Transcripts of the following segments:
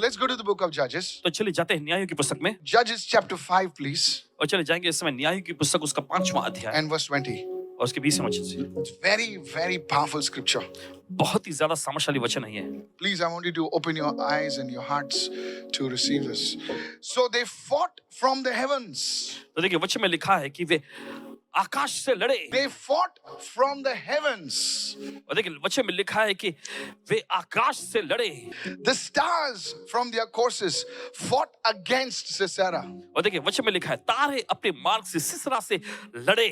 let's go to the book of Judges. तो चलिए जाते हैं न्यायों की पुस्तक में, Judges chapter 5, please, और चले जाएंगे इस समय न्यायों की पुस्तक उसका 5वां अध्याय and verse 20. और उसके 20वें वचन से। It's very, very powerful scripture. बहुत ही ज्यादा सामर्थ्यशाली वचन है ये। Please, I want you to open your eyes and your hearts to receive this. So they fought from the heavens. तो देखिए वचन में लिखा है कि वे आकाश से लड़े। They fought from the heavens. और देखिए वचन में लिखा है कि वे आकाश से लड़े। The stars from their courses fought against Sisera. और देखिए वचन में लिखा है तारे अपने मार्ग से सिसरा से लड़े।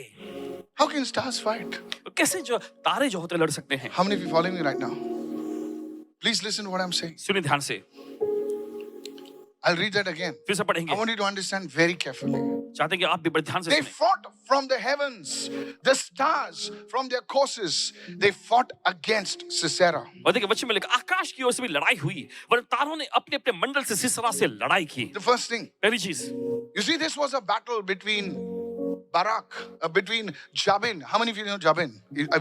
How can stars fight? कैसे जो तारे जो होते लड़ सकते हैं? How many of you following me right now? Please listen to what I'm saying. सुनिए ध्यान से, I'll read that again. फिर से I पढ़ेंगे। want you to understand very carefully. चाहते हैं कि आप भी बड़े ध्यान से They सुनें। fought from the heavens. The stars from their courses, they fought against Sisera. और देखिए वचन में लिखा आकाश की ओर से भी लड़ाई हुई, वरन तारों ने अपने अपने मंडल से सिसरा से लड़ाई की। The first thing, पहली चीज, you see, this was a battle between Barak, between Jabin. How many of you know Jabin?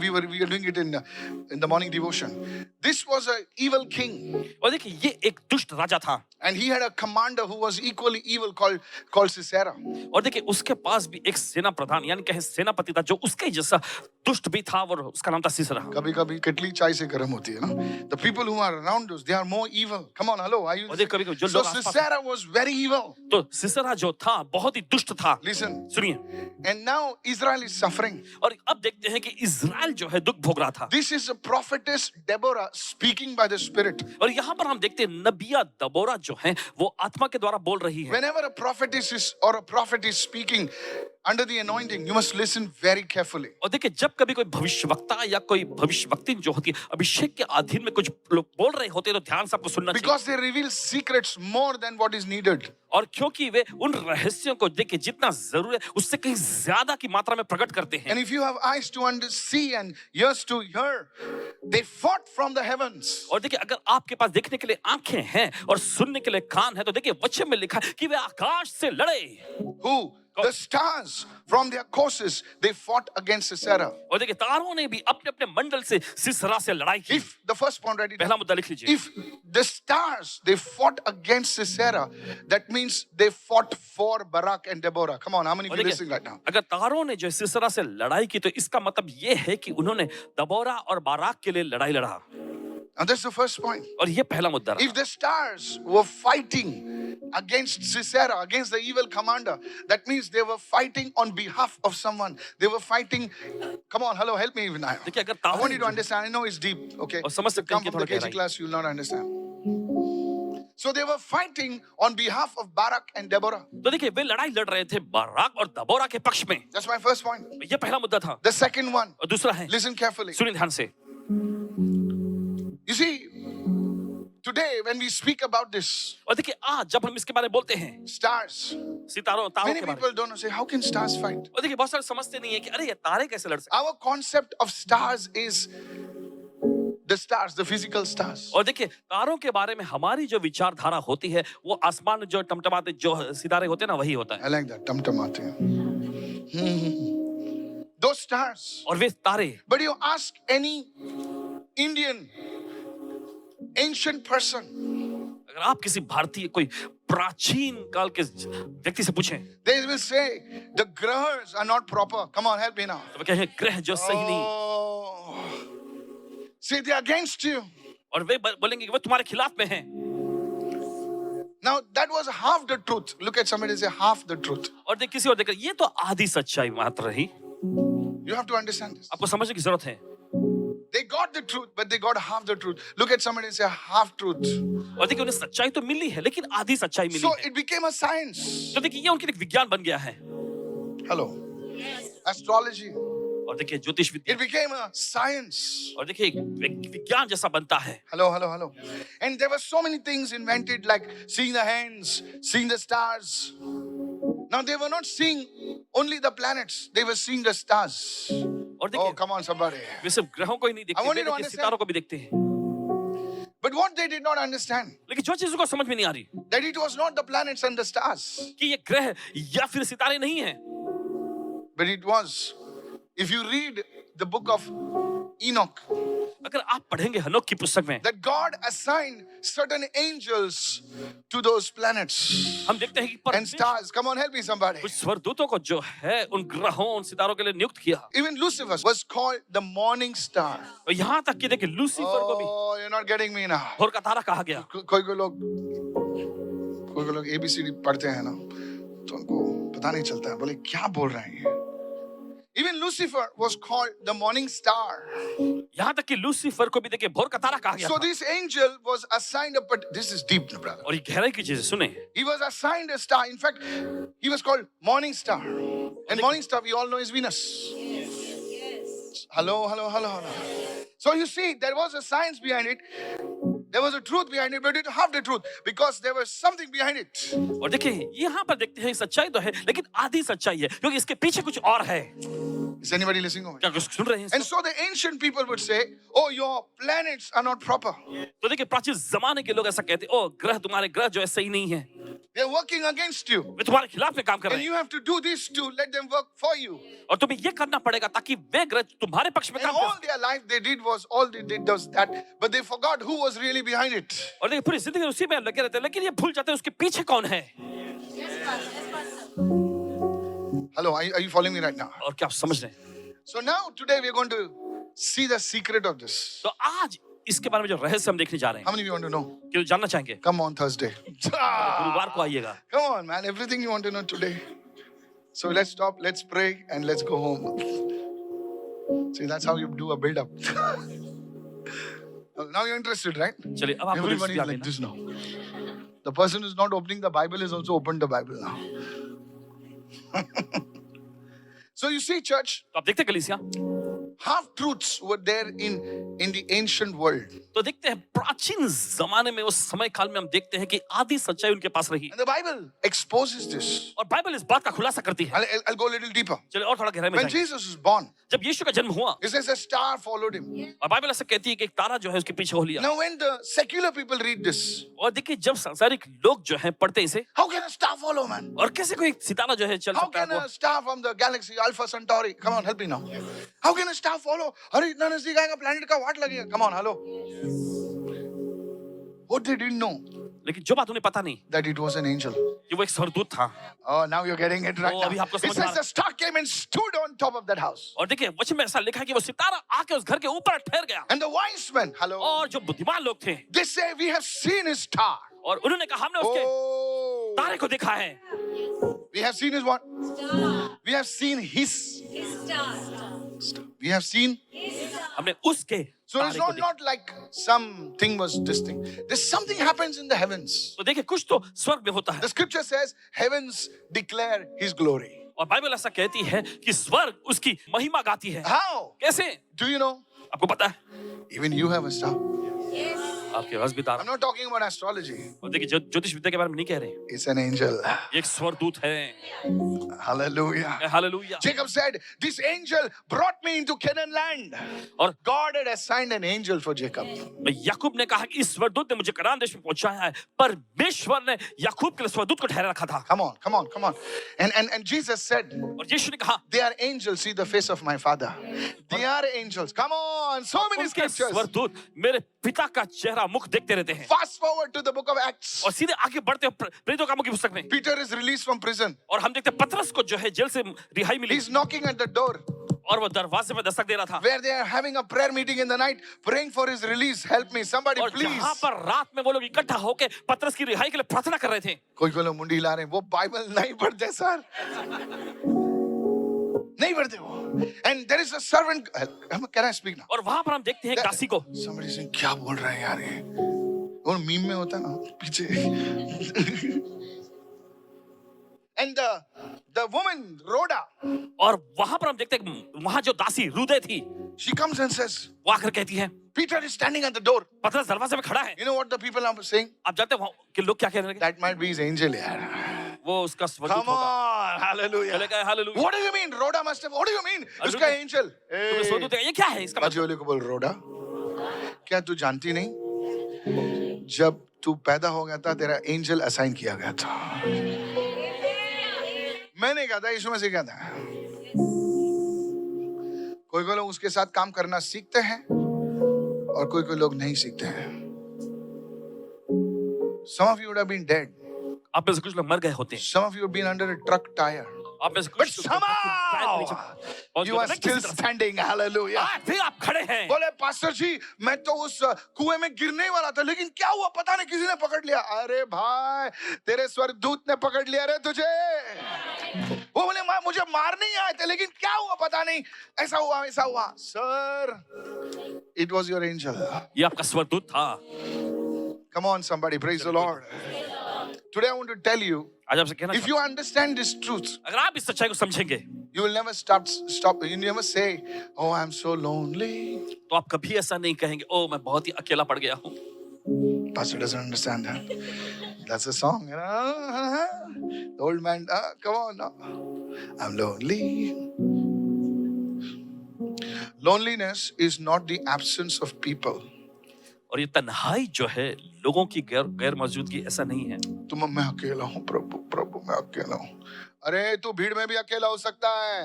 We were doing it in the morning devotion. This was an evil king. और देखिए ये एक दुष्ट राजा था, And he had a commander who was equally evil called Sisera. और देखिए उसके पास भी एक सेना प्रधान यानी कहे सेनापति था जो उसके जैसा दुष्ट भी था, और उसका नाम था सिसरा। कभी-कभी कितली चाय से गर्म होती है ना? The people who are around us, they are more evil. Come on, hello, are you? और देखिए कभी-कभी जो So लोग आसपास, Sisera was very evil. तो सिसरा जो था बहुत ही दुष्ट था। Listen, सुनिए, and now Israel is suffering. और अब देखते हैं कि इजराइल जो है दुख भोग रहा था। This is a prophetess Deborah speaking by the Spirit. और यहाँ पर हम देखते हैं नबिया दबोरा जो है वो आत्मा के द्वारा बोल रही है। Whenever a prophetess is or a prophet is speaking under the anointing, you must listen very carefully. और देखिए जब कभी कोई भविष्यवक्ता या कोई भविष्यवक्ति जो होती है अभिषेक के अधीन में कुछ लोग बोल रहे होते हैं तो ध्यान से आपको सुनना चाहिए। Because they reveal secrets more than what is needed. और क्योंकि वे उन रहस्यों को देखिए जितना जरूरी है उससे कहीं ज्यादा की मात्रा में प्रकट करते हैं। And if you have eyes to see and ears to hear, they fought from the heavens. और देखिए अगर आपके पास देखने के लिए आंखें हैं और सुनने के लिए कान है तो देखिए वचन में लिखा है कि वे आकाश से लड़े। Who? The stars from their courses, they fought against Sisera. और देखिए तारों ने भी अपने अपने मंडल से सिसरा से लड़ाई की। If the first point, write it down. पहला मुद्दा लिख लीजिए। If the stars they fought against Sisera, that means they fought for Barak and Deborah. Come on, how many of और you देखिए, listening right now? अगर तारों ने जो सिसरा से लड़ाई की तो इसका मतलब ये है कि उन्होंने दबोरा और बाराक के लिए लड़ाई लड़ा। And that's the first point. और ये पहला मुद्दा रहा। If the stars were fighting against Sisera, against the evil commander, that means they were fighting on behalf of someone. They were fighting. Come on, hello, help me even now. देखिए अगर I want तारे you to understand. I know it's deep. Okay. और समझ सकते हैं Come कि from the थोड़ा KG गहराई। class, you'll not understand. So they were fighting on behalf of Barak and Deborah. तो देखिए वे लड़ाई लड़ रहे थे बाराक और दबोरा के पक्ष में। That's my first point. ये पहला मुद्दा था। The second one, और दूसरा है, listen carefully. सुनिए ध्यान से, You see, today when we speak about this, और देखिए आज जब हम इसके बारे में बोलते हैं stars, सितारों तारों many के बारे में, people don't know, say, how can stars fight? और देखिए बहुत सारे समझते नहीं है कि अरे ये तारे कैसे लड़ सकते Our concept of stars is the stars, the physical stars. हैं। और देखिए तारों के बारे में हमारी जो विचारधारा होती है वो आसमान में जो टमटमाते जो सितारे होते हैं ना वही होता है। I like that. Tamtamate. Those stars. और वे तारे, But you ask any Indian ancient person, अगर आप किसी भारतीय कोई प्राचीन काल के व्यक्ति से पूछें they will say the grahas are not proper. Come on, help me now. तो वे कहें ग्रह जो सही नहीं, Oh. See, they're against you. और वे बोलेंगे कि वो तुम्हारे खिलाफ में हैं। Now that was half the truth. Look at somebody and say half the truth. और देख किसी और देखकर ये तो आधी सच्चाई मात्र रही। You have to understand this. आपको समझने की जरूरत है। They got the truth, but they got half the truth. Look at somebody and say half truth. और देखिए उन्हें सच्चाई तो मिली है लेकिन आधी सच्चाई मिली So है। it became a science. तो देखिए ये उनके लिए विज्ञान बन गया है। Hello. Astrology. और देखिए ज्योतिष विद्या, It became a science. और देखिए विज्ञान जैसा बनता है। Hello, hello, hello. And there were so many things invented like seeing the hands, seeing the stars. Now they were not seeing only the planets, they were seeing the stars. और Oh, देखिए come on, somebody. वे सिर्फ ग्रहों को ही नहीं I देखते, want way you to देखिए understand. सितारों को भी देखते हैं। But what they did not understand, लेकिन जो चीजों को समझ में नहीं आ रही that it was not the planets and the stars, कि ये ग्रह या फिर सितारे नहीं हैं, but it was, if you read the book of Enoch, अगर आप पढ़ेंगे हनोक की पुस्तक में, that God assigned certain angels to those planets हम देखते हैं कि and परमेश्वर stars. Come on, help me somebody. कुछ स्वरदूतों को जो है उन ग्रहों, उन सितारों के लिए नियुक्त किया। Even Lucifer was called the morning star. और यहाँ तक कि देखिए लूसीफर को भी Oh, you're not getting me now. भोर का तारा कहा गया। कोई लोग ABCD पढ़ते हैं ना, तो उनको पता नहीं चलता है, बोले क्या बोल रहे हैं ये? Even Lucifer was called the morning star. यहाँ तक कि लूसीफर को भी देखिए भोर का तारा कहा गया So था। this angel was assigned this is deep, brother. और ये गहराई की चीज है, सुने। He was assigned a star. In fact, he was called morning star. And morning star, we all know, is Venus. Hello, hello, hello, hello. So you see, there was a science behind it. There was a truth behind it, but it didn't have the truth because there was something behind it. और देखिए यहाँ पर देखते हैं सच्चाई तो है, लेकिन आधी सच्चाई है, क्योंकि इसके पीछे कुछ और है। Is anybody listening? क्या कुछ सुन रहे हैं? And so the ancient people would say, "Oh, your planets are not proper. तो देखिए प्राचीन जमाने के लोग ऐसा कहते, ओ ग्रह, तुम्हारे ग्रह जो है सही नहीं है, They're working against you, वे तुम्हारे खिलाफ में काम कर and रहे you हैं, have to do this to let them work for you." और तुम्हें ये करना पड़ेगा ताकि वे ग्रह तुम्हारे पक्ष में And काम all कर। their life they did was that, but they forgot who was really behind it. और देखिए पूरी जिंदगी उसी में लगे रहते हैं, लेकिन ये भूल जाते हैं उसके पीछे कौन है। Hello, are you following me right now? और क्या आप समझ रहे हैं? So now today we are going to see the secret of this. तो आज इसके बारे में जो रहस्य हम देखने जा रहे How हैं, many of you want to know? कि जानना चाहेंगे, Come on Thursday. गुरुवार को आइएगा। Come on, man. Everything you want to know today. So let's stop, let's pray, and let's go home. See, that's how you do a build-up. Now you're interested, right? चलिए अब आपको Everybody is दिलचस्पी आ like गई ना? this now. The person who's not opening the Bible is also opened the Bible now. So you see, church, तो आप देखते हैं कलीसिया, half truths were there in the ancient world. तो देखते हैं प्राचीन जमाने में, उस समय काल में हम देखते हैं कि आधी सच्चाई उनके पास रही, And the Bible exposes this. और बाइबल इस बात का खुलासा करती है। I'll go a little deeper. चलिए और थोड़ा गहराई में When जाएंगे। Jesus was born, जब यीशु का जन्म हुआ, it says a star followed him. और बाइबल ऐसा कहती है कि एक तारा जो है उसके पीछे हो लिया। Now when the secular people read this, और देखिए जब सांसारिक लोग जो हैं पढ़ते हैं इसे, how can a star follow, man? और कैसे कोई सितारा जो है चल How सकता है can वो? a star from the galaxy Alpha Centauri? Come on, help me now. How can a star follow? अरे इतना नजदीक आएगा, planet का वाट लगेगा. Come on, hello. What they didn't know, लेकिन जो बात उन्हें पता नहीं that it was an angel. कि वो एक स्वर्गदूत था। Oh, now you're getting it right Oh, now. अभी आपको It समझ में आ says रहा the star came and stood on top of that house. और देखिए वचन में ऐसा लिखा है कि वो सितारा आके उस घर के ऊपर ठहर गया, And the wise men, hello, और जो बुद्धिमान लोग थे, they say we have seen his star. और उन्होंने कहा हमने उसके Oh, तारे को देखा है। we have seen his what? We have seen his. We have seen. हमने उसके So it's तारे को not, देखा। not like something was this thing. There's something happens in the heavens. तो देखिए कुछ तो स्वर्ग में होता है, The scripture says heavens declare his glory. और बाइबल ऐसा कहती है कि स्वर्ग उसकी महिमा गाती है। How? कैसे? Do you know? आपको पता है? Even you have a star. आपके पास भी तारा। I'm not talking about astrology. और देखिए ज्योतिष विद्या के बारे में नहीं कह रहे, It's an angel. ये एक स्वर्गदूत है। Hallelujah. Hallelujah. Jacob said, this angel brought me into Canaan land. और God had assigned an angel for Jacob. याकूब ने कहा कि इस स्वर्गदूत ने मुझे कनान देश में पहुंचाया है, परमेश्वर ने याकूब के लिए स्वर्गदूत को ठहरा रखा था। Come on, come on, come on. And Jesus said, और यीशु ने कहा they are angels, see the face of my father. They are angels. Come on, so many उनके scriptures. स्वर्गदूत मेरे पिता का चेहरा मुख देखते रहते हैं। Fast forward to the book of Acts. और सीधे आगे बढ़ते हैं प्रेरितों कामों की पुस्तक में, Peter is released from prison. और हम देखते हैं पतरस को जो है जेल से रिहाई मिली, He's knocking at the door और वो दरवाजे पे दस्तक दे रहा था। where they are having a prayer meeting in the night, praying for his release. Help me, somebody और please. जहाँ पर रात में वो लोग इकट्ठा होके पतरस की रिहाई के लिए प्रार्थना कर रहे थे। कोई लोग मुंडी हिला रहे हैं, वो बाइबल नहीं पढ़ते सर, नहीं पढ़ते वो. And there is a servant. Can I speak now? और वहां पर हम देखते हैं एक दासी को, Somebody saying, क्या बोल रहे हैं यार ये? और मीम में होता है ना पीछे. And the woman Rhoda, और वहां पर हम देखते हैं वहां जो दासी रुदे थी, she comes and says, वो आकर कहती है, Peter is standing at the door. पतरस दरवाजे में खड़ा है। You know what the people are saying? आप जानते हैं कि लोग क्या कह रहे हैं? That might be his angel यार. वो उसका स्वर्गदूत Come होगा। on, hallelujah. चले गए, hallelujah. What do you mean? Rhoda must have. What do you mean? Rhoda- उसका angel. तुम्हें स्वर्गदूत है, ये क्या है इसका मतलब? बाजू को बोल, रोडा, क्या तू जानती नहीं? जब तू पैदा हो गया था, तेरा एंजल असाइन किया गया था. मैंने कहा था, यीशु मसीह कहा था. कोई लोग उसके साथ काम करना सीखते हैं, और कोई लोग नहीं सीखते हैं. Some of you would have been dead. आप में से कुछ लोग मर गए होते हैं. Some of you have been under a truck tire. आप में से But कुछ लोग टायर के नीचे somehow पहुंच you गए are ना still किसी तरह से. standing. Hallelujah. आज भी आप खड़े हैं. बोले पास्टर जी मैं तो उस कुएं में गिरने ही वाला था लेकिन क्या हुआ पता नहीं किसी ने पकड़ लिया. अरे भाई तेरे स्वर्गदूत ने पकड़ लिया रे तुझे. वो बोले मुझे मारने ही आए थे लेकिन क्या हुआ पता नहीं. ऐसा हुआ वैसा हुआ. Sir it was your angel. ये आपका स्वर्गदूत था. Come on somebody, praise the Lord. Today I want to tell you, आज आपसे कहना if you understand this truth, अगर आप इस सच्चाई को समझेंगे you will never stop. You never say, oh I'm so lonely. तो आप कभी ऐसा नहीं कहेंगे ओ मैं बहुत ही अकेला पड़ गया हूँ. Pastor doesn't understand that. That's a song, you know. The old man, come on now. I'm lonely. Loneliness is not the absence of people. और ये तन्हाई जो है लोगों की गैर मौजूदगी ऐसा नहीं है. तुम मैं अकेला हूँ प्रभु प्रभु मैं अकेला हूँ. अरे तू भीड़ में भी अकेला हो सकता है.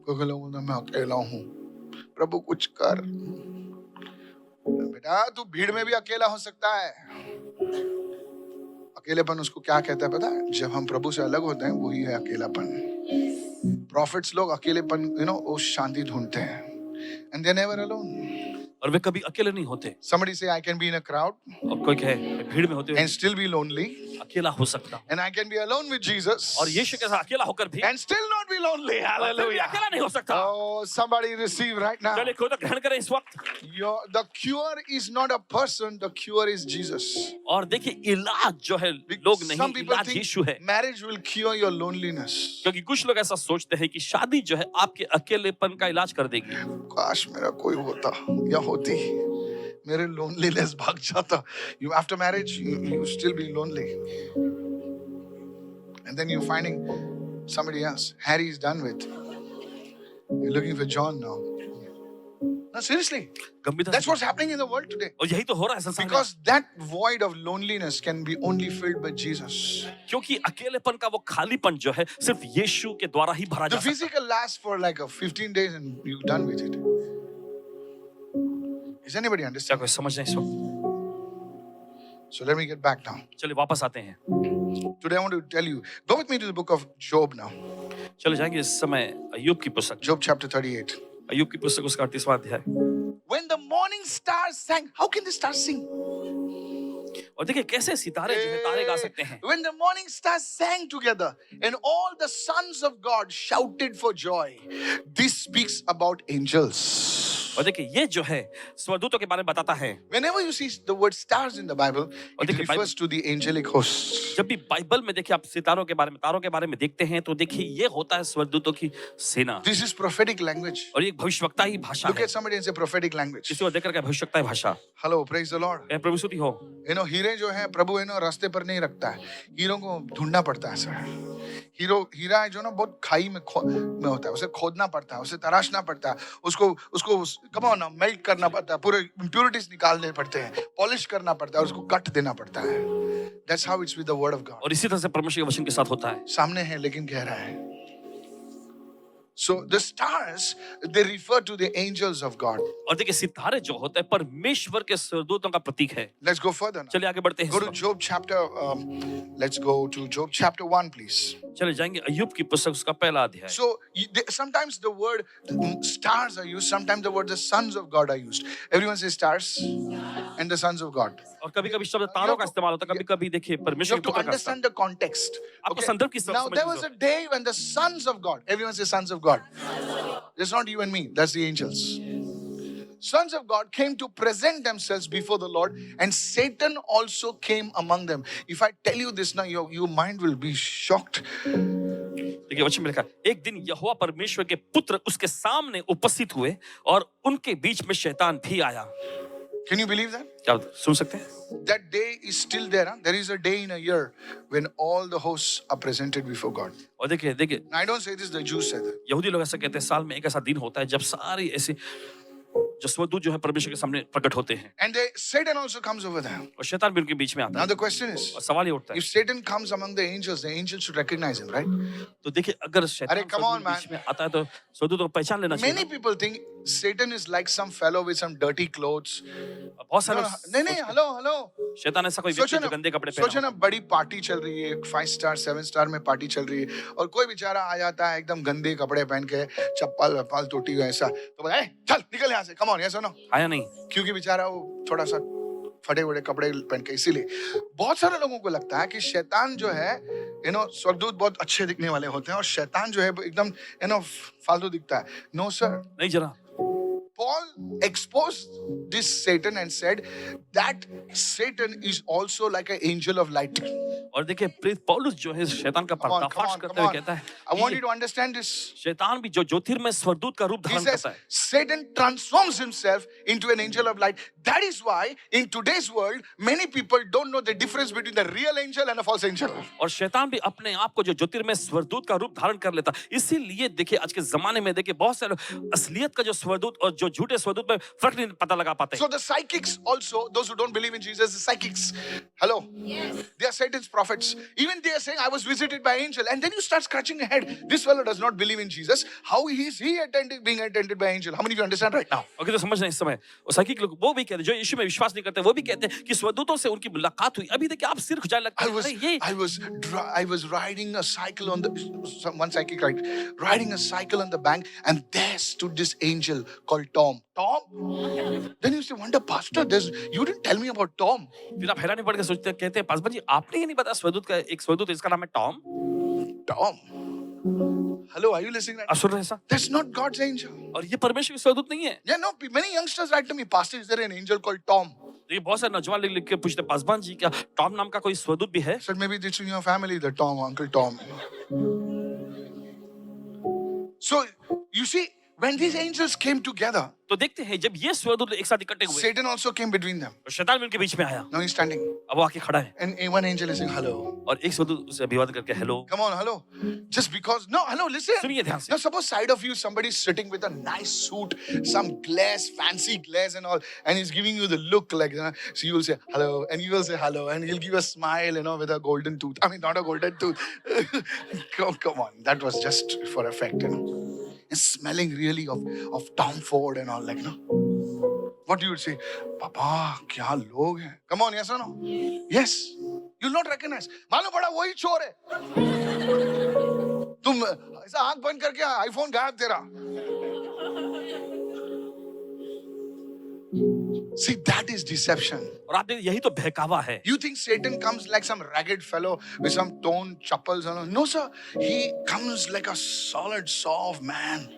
कोई लोग बोलते मैं अकेला हूँ प्रभु कुछ कर. बेटा तू भीड़ में भी अकेला हो सकता है. अकेलेपन उसको क्या कहता है पता है? जब हम प्रभु से अलग होते हैं वही है अकेलापन. प्रॉफिट्स लोग अकेलेपन वो शांति ढूंढते हैं. And they're never alone. और वे कभी अकेले नहीं होते. Somebody say I can be in a crowd और कोई कहे मैं भीड़ में होते हुए and still be lonely. अकेला हो सकता हूँ. And I can be alone with Jesus और यीशु के साथ अकेला होकर भी and still not be lonely. Hallelujah. अकेला नहीं हो सकता. Oh, somebody receive right now. चलिए खुद ग्रहण करें इस वक्त. The cure is not a person, the cure is Jesus. और देखिए इलाज जो है लोग नहीं, Some people इलाज think यीशु है. marriage will cure your loneliness. क्योंकि कुछ लोग ऐसा सोचते हैं कि शादी जो है आपके अकेलेपन का इलाज कर देगी. काश मेरा कोई होता या होती मेरे loneliness भाग जाता. You after marriage you still be lonely. And then you're finding somebody else. Harry is done with. You're looking for John now. No, seriously. That's what's happening in the world today. और यही तो हो रहा है संसार में. Because that void of loneliness can be only filled by Jesus. क्योंकि अकेलेपन का वो खालीपन जो है सिर्फ यीशु के द्वारा ही भरा जा The सकता है. physical lasts for like 15 days and you're done with it. Is anybody क्या understand? कोई समझ नहीं इस वक्त? So let me get back now. चलिए वापस आते हैं. Today I want to tell you. Go with me to the book of Job now. चले जाएंगे इस समय अय्यूब की पुस्तक. Job chapter 38. अय्यूब की पुस्तक उसका 38वां अध्याय. When the morning stars sang, how can the stars sing? और देखिए कैसे सितारे जो है तारे गा सकते हैं. When the morning stars sang together and all the sons of God shouted for joy. This speaks about angels. और देखिए ये जो है स्वर्गदूतों के बारे में बताता है. Whenever you see the word stars in the Bible, it देखिए, refers to the angelic hosts. जब भी बाइबल में देखिए आप सितारों के बारे में तारों के बारे में देखते हैं तो देखिए ये होता है स्वर्गदूतों की सेना. This is prophetic language. और ये भविष्यवक्ता ही भाषा Look है. at somebody and say prophetic language. किसी को देखकर क्या भविष्यवक्ता ही भाषा. Hello, praise the Lord. कहे प्रभु स्तुति हो. हीरे जो है प्रभु रास्ते पर नहीं रखता है. हीरों को ढूंढना पड़ता है सर. हीरा है जो ना बहुत खाई में होता है. उसे खोदना पड़ता है, उसे तराशना पड़ता है, उसको come on now, मेल्ट करना पड़ता है, पूरे impurities निकालने पड़ते हैं, पॉलिश करना पड़ता है, उसको कट देना पड़ता है. That's how it's with the word of God. और इसी तरह से परमेश्वर के वचन के साथ होता है. सामने है लेकिन गहरा है. So the stars, they refer to the angels of God. और देखिए सितारे जो होते हैं परमेश्वर के स्वर्गदूतों का प्रतीक है. Let's go further now. चलिए आगे बढ़ते हैं. Go to Job chapter, let's go to Job chapter 1, please. चले जाएंगे अय्यूब की पुस्तक उसका पहला अध्याय. So sometimes the word stars are used, sometimes the word the sons of God are used. Everyone says stars and the sons of God. और कभी-कभी शब्द तारों का इस्तेमाल होता है. कभी-कभी देखिए You परमेश्वर have के to पुत्र का. understand the context. आपको संदर्भ की Now there was a day when the sons of God, everyone says sons of God. It's not you and me, that's the angels. Sons of God came to present themselves before the Lord, and Satan also came among them. If I tell you this now, your mind will be shocked. देखिए वचन में लिखा एक दिन यहोवा परमेश्वर के पुत्र उसके सामने उपस्थित हुए और उनके बीच में शैतान भी आया. Can you believe that? क्या सुन सकते हैं? That day is still there. Huh? There is a day in a year when all the hosts are presented before God. और देखिए Now, I don't say this, the Jews say that. यहूदी लोग ऐसा कहते हैं साल में एक ऐसा दिन होता है जब सारी ऐसे जो स्वर्गदूत जो है परमेश्वर के सामने प्रकट होते हैं. And Satan also comes over there. और शैतान भी उनके बीच में आता Now है. the question is, और सवाल ये उठता है if Satan comes among the angels should recognize him, right? तो देखिए अगर शैतान अरे, come on, स्वर्गदूत बीच में आता है तो स्वर्गदूत को पहचान लेना चाहिए. Many people think Satan is like some fellow with some dirty clothes. बहुत सारे नहीं नहीं, हेलो हेलो, शैतान ऐसा कोई व्यक्ति सोचो जो गंदे कपड़े सोचो पहना ना, बड़ी पार्टी चल रही है, 5 स्टार 7 स्टार में पार्टी चल रही है, और कोई बेचारा आ जाता है एकदम गंदे कपड़े पहन के, चप्पल वप्पल टूटी हुई ऐसा, तो बोला, चल निकल यहाँ से, कम ऑन, यस और नो, आया नहीं। क्योंकि बेचारा वो थोड़ा सा फटे हुए कपड़े पहन के, इसीलिए बहुत सारे लोगों को लगता है कि शैतान जो है, स्वर्गदूत बहुत अच्छे दिखने वाले होते हैं, और शैतान जो है एकदम फालतू दिखता है। नो सर, नहीं जरा। Paul exposed this Satan and said that Satan is also like an angel of light. और देखिए प्रेरित पौलुस जो है शैतान का Come on, come पर्दाफाश on, करते come हुए on. कहता है I want कि you to understand this. शैतान भी जो ज्योतिर्मय स्वरदूत का रूप He धारण says करता है। Satan transforms himself into an angel of light. That is why in today's world many people don't know the difference between the real angel and a false angel. और शैतान भी अपने आप को जो ज्योतिर्मय स्वरदूत का रूप धारण कर लेता। इसीलिए देखिए आज के जमाने में देखिए बहुत सारे असलियत का जो स्वरदूत और जो झूठे स्वरदूत में फर्क नहीं पता लगा पाते। So the psychics also, those who don't believe in Jesus, the psychics, hello, they are Satan's prophets. Even they are saying, I was visited by an angel, and then you start scratching your head. This fellow does not believe in Jesus. How is he being attended by an angel? How many of you understand right now? Okay तो समझ रहे हैं इस समय और psychic लोग वो भी कहते हैं जो यीशु में विश्वास नहीं करते वो भी कहते हैं कि स्वरदूतों से उनकी मुलाकात हुई। अभी देखिए आप सिर खुजाने लगते हैं अरे ये I was riding a cycle on the one psychic riding a cycle on the bank, and there stood this angel called Tom. Tom? Then you say, wonder, Pastor, you didn't tell me about Tom. फिर आप हैरानी पड़ के सोचते हैं कहते हैं पासवान जी आपने ही नहीं पता स्वरदूत का एक स्वरदूत इसका नाम है Tom. Tom? Hello, are you listening? आप सुन रहे हैं ऐसा? That's not God's angel. और ये परमेश्वर की स्वरदूत नहीं है। Yeah, no, many youngsters write to me, Pastor, is there an angel called Tom? देखिए बहुत सारे नौजवान लिख के पूछते पासवान जी क्या टॉम नाम का कोई स्वरदूत भी है? I said, maybe it's in your family, the Tom, Uncle Tom. So, you see, when these angels came together, तो देखते हैं जब ये स्वरदूत एक साथ इकट्ठे हुए Satan also came between them. और शैतान भी उनके बीच में आया। Now he's standing. अब वो आके खड़ा है And one angel is saying, hello. और एक स्वरदूत उसे अभिवादन करके hello. Come on, hello. Just because, no, hello, listen. सुनिए ध्यान से। Now suppose side of you, somebody's sitting with a nice suit, some glass, fancy glass and all, and he's giving you the look like, so you will say hello, and you will say hello, and he'll give a smile, with a golden tooth. I mean, not a golden tooth. Come on, that was just for effect, And smelling really of Tom Ford and all, What do you say? Papa, kya log hai? Come on, yes or no? Yes. You'll not recognize. मालूम पड़ा वही चोर है. तुम ऐसा आंख बंद करके आईफोन गायब तेरा. See, that is deception. और आप यही तो बहकावा है। You think Satan comes like some ragged fellow with some torn chappals? No, sir. He comes like a solid saw of man.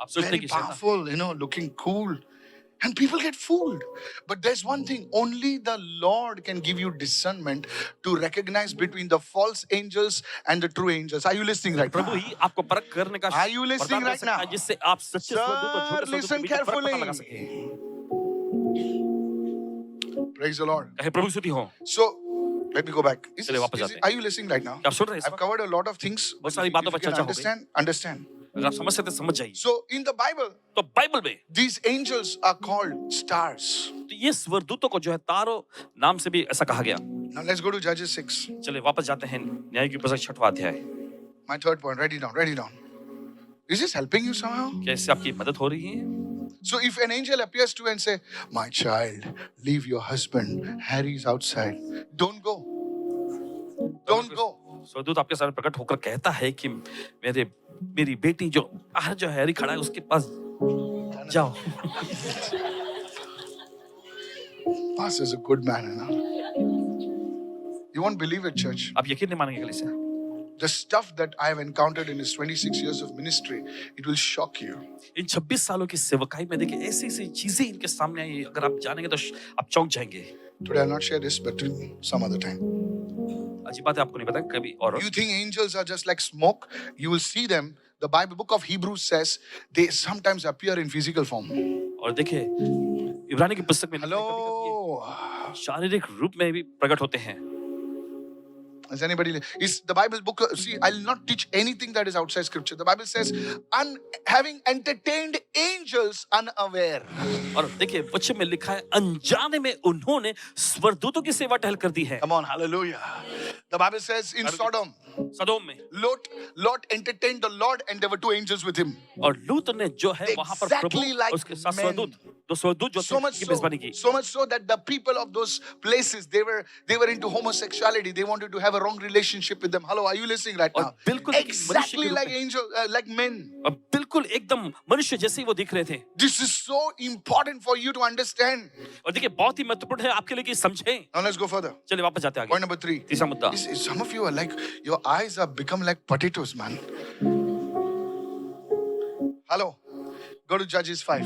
आप सोचते हैं Very कि शैतान powerful, looking cool. And people get fooled. But there's one thing, only the Lord can give you discernment to recognize between the false angels and the true angels. Are you listening right Prabhu now? ही आपको परख करने का Are you listening वरदान दे right सकता है now? जिससे आप सच्चे स्वरदूत और Sir, झूठे स्वरदूत के listen बीच में फर्क पता carefully. लगा सके। Praise the Lord. कहे प्रभु स्तुति हो। So, let me go back. चलिए वापस जाते हैं। Are you listening right now? आप सुन रहे हैं इस I've वक्त? covered a lot of things. बहुत सारी बातों पर If you चर्चा can हो गई। understand. अगर आप समझ सकते हैं समझ जाइए। So, in the Bible, तो बाइबल में these angels are called stars. तो ये स्वरदूतों को जो है तारों नाम से भी ऐसा कहा गया। Now, let's go to Judges 6. चलिए वापस जाते हैं न्याय की पुस्तक 6वां अध्याय। My third point. Write it down. Is this helping you somehow? क्या इससे आपकी मदद हो रही है? So if an angel appears to you and say, my child, leave your husband, Harry's outside. Don't go. Don't go. स्वरदूत आपके सामने प्रकट होकर कहता है कि मेरी बेटी जो हैरी खड़ा है उसके पास जाओ। Pastor is a good man, You won't believe it, church. आप यकीन नहीं मानेंगे कलीसिया। The stuff that I have encountered in his 26 years of ministry, it will shock you. इन 26 सालों की सेवकाई में देखिए ऐसी चीजें इनके सामने आई अगर आप जानेंगे तो आप चौंक जाएंगे। Today I'll not share this, but some other time. अच्छी बात है आपको नहीं पता कभी और You think angels are just like smoke? You will see them. The Bible book of Hebrews says they sometimes appear in physical form. और देखिए इब्रानी की पुस्तक में Hello. शारीरिक रूप में भी प्रकट होते हैं। Is anybody? Is the Bible book? See, I'll not teach anything that is outside Scripture. The Bible says, having entertained angels unaware. और देखिए वचन में लिखा है अनजाने में उन्होंने स्वरदूतों की सेवा टहल कर दी है। Come on, hallelujah. The Bible says in Sodom, सदोम में Lot entertained the Lord and there were two angels with him. और लूत ने जो है वहां पर प्रभु Exactly like उसके साथ men. स्वरदूत दो स्वरदूत जो So थे much की मेजबानी की so much so that the people of those places they were into homosexuality. They wanted to have a wrong relationship with them. Hello, are you listening right और now? बिल्कुल Exactly मनुष्य के like रूप में angel, like men. और बिल्कुल एकदम मनुष्य जैसे ही वो दिख रहे थे This is so important for you to understand. और देखिए बहुत ही महत्वपूर्ण है आपके लिए कि समझें Now let's go further. चलिए वापस जाते हैं Point आगे number 3. तीसरा मुद्दा Some of you are like, your eyes have become like potatoes, man. Hello. Go to Judges 5,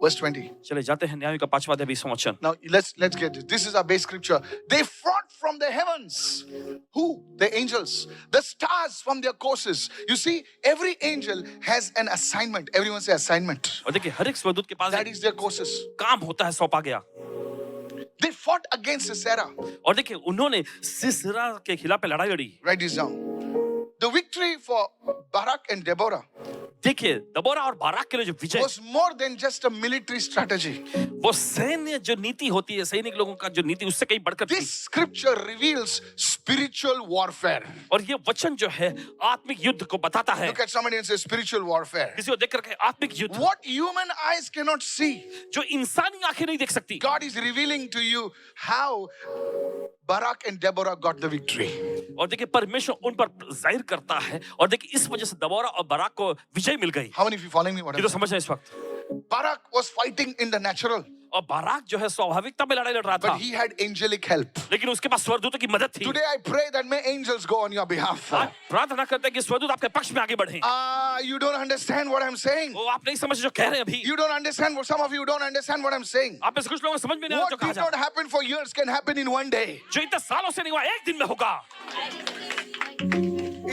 verse 20. चले जाते हैं न्यायों का 5वां अध्याय 20वां वचन Now let's get this. This is our base scripture. They fought from the heavens. Who? The angels. The stars from their courses. You see, every angel has an assignment. Everyone say assignment. और देखिए हर एक स्वरदूत के पास That एक is their courses. काम होता है सौंपा गया They fought against Sisera. और देखिए उन्होंने सिसरा के खिलाफ लड़ाई लड़ी Write this down. The victory for Barak and Deborah देखिए दबोरा और बाराक के लिए जो विजय was more than just a military strategy. वो सैन्य जो नीति होती है सैनिक लोगों का जो नीति उससे कहीं बढ़कर थी This scripture reveals spiritual warfare. और ये वचन जो है आत्मिक युद्ध को बताता है Look at somebody and say spiritual warfare. किसी को देख करके आत्मिक युद्ध What human eyes cannot see, जो इंसानी आंखें नहीं देख सकती God is revealing to you how Barak and Deborah got the victory. और देखिए परमेश्वर उन पर जाहिर करता है और देखिए इस वजह से दबोरा और बाराक को विजय मिल गई How many of you following me? What ये I'm तो समझ रहे हैं इस वक्त saying? Barak was fighting in the natural, और बाराक जो है स्वाभाविकता में लड़ाई लड़ रहा था but he had angelic help. लेकिन उसके पास स्वर्गदूतों की मदद थी Today I pray that may angels go on your behalf. आज प्रार्थना करते हैं कि स्वर्गदूत आपके पक्ष में आगे बढ़े You don't understand what I'm saying. वो आप नहीं समझ जो कह रहे हैं अभी You don't understand what some of you don't understand what I'm saying. आप में से कुछ लोगों को समझ में नहीं आ रहा जो What कहा did जा not happen for years can happen in one day. जो इतने सालों से नहीं हुआ एक दिन में होगा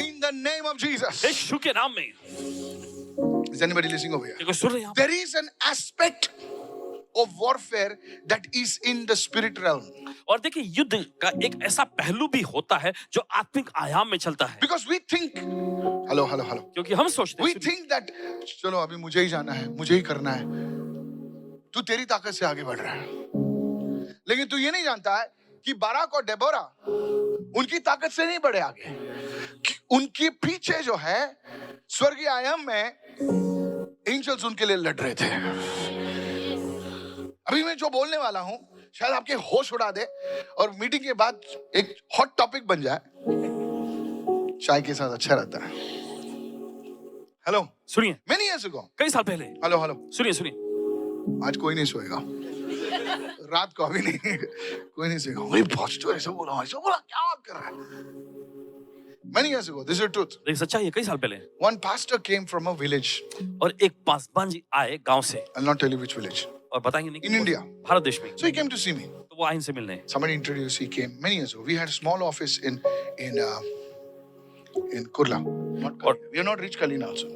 In the name of Jesus. यीशु के नाम में Is anybody listening over here? ये कोई सुन रहे हैं आप? There is an aspect of warfare that is in the spirit realm. और देखिए युद्ध का एक ऐसा पहलू भी होता है जो आत्मिक आयाम में चलता है Because we think, hello. क्योंकि हम सोचते We हैं think that, चलो अभी मुझे ही जाना है, मुझे ही करना है. तू तेरी ताकत से आगे बढ़ रहा है. लेकिन तू ये नहीं जानता है कि बाराक और डेबोरा उनकी ताकत से नहीं बढ़े आगे. उनके पीछे जो है स्वर्गीय आयाम में एंजल्स उनके लिए लड़ रहे थे. अभी मैं जो बोलने वाला हूं शायद आपके होश उड़ा दे और मीटिंग के बाद एक हॉट टॉपिक बन जाए. चाय के साथ अच्छा रहता है. हेलो, सुनिए many years ago. कई साल पहले हेलो. सुनिए आज कोई नहीं सोएगा. रात को अभी नहीं, कोई नहीं सोएगा. वही पॉजिटिव ऐसा बोला क्या बात कर रहा है. Many years ago, this is the truth. लेकिन सच्चाई है कई साल पहले One pastor came from a village. और एक पासवान जी आए गांव से I'll not tell you which village. और बताएंगे नहीं In India. भारत देश में So he came to see me. तो वो आए इनसे मिलने Somebody introduced. He came many years ago. We had a small office in Kurla. Not Kalina. We are not reached Kalina also.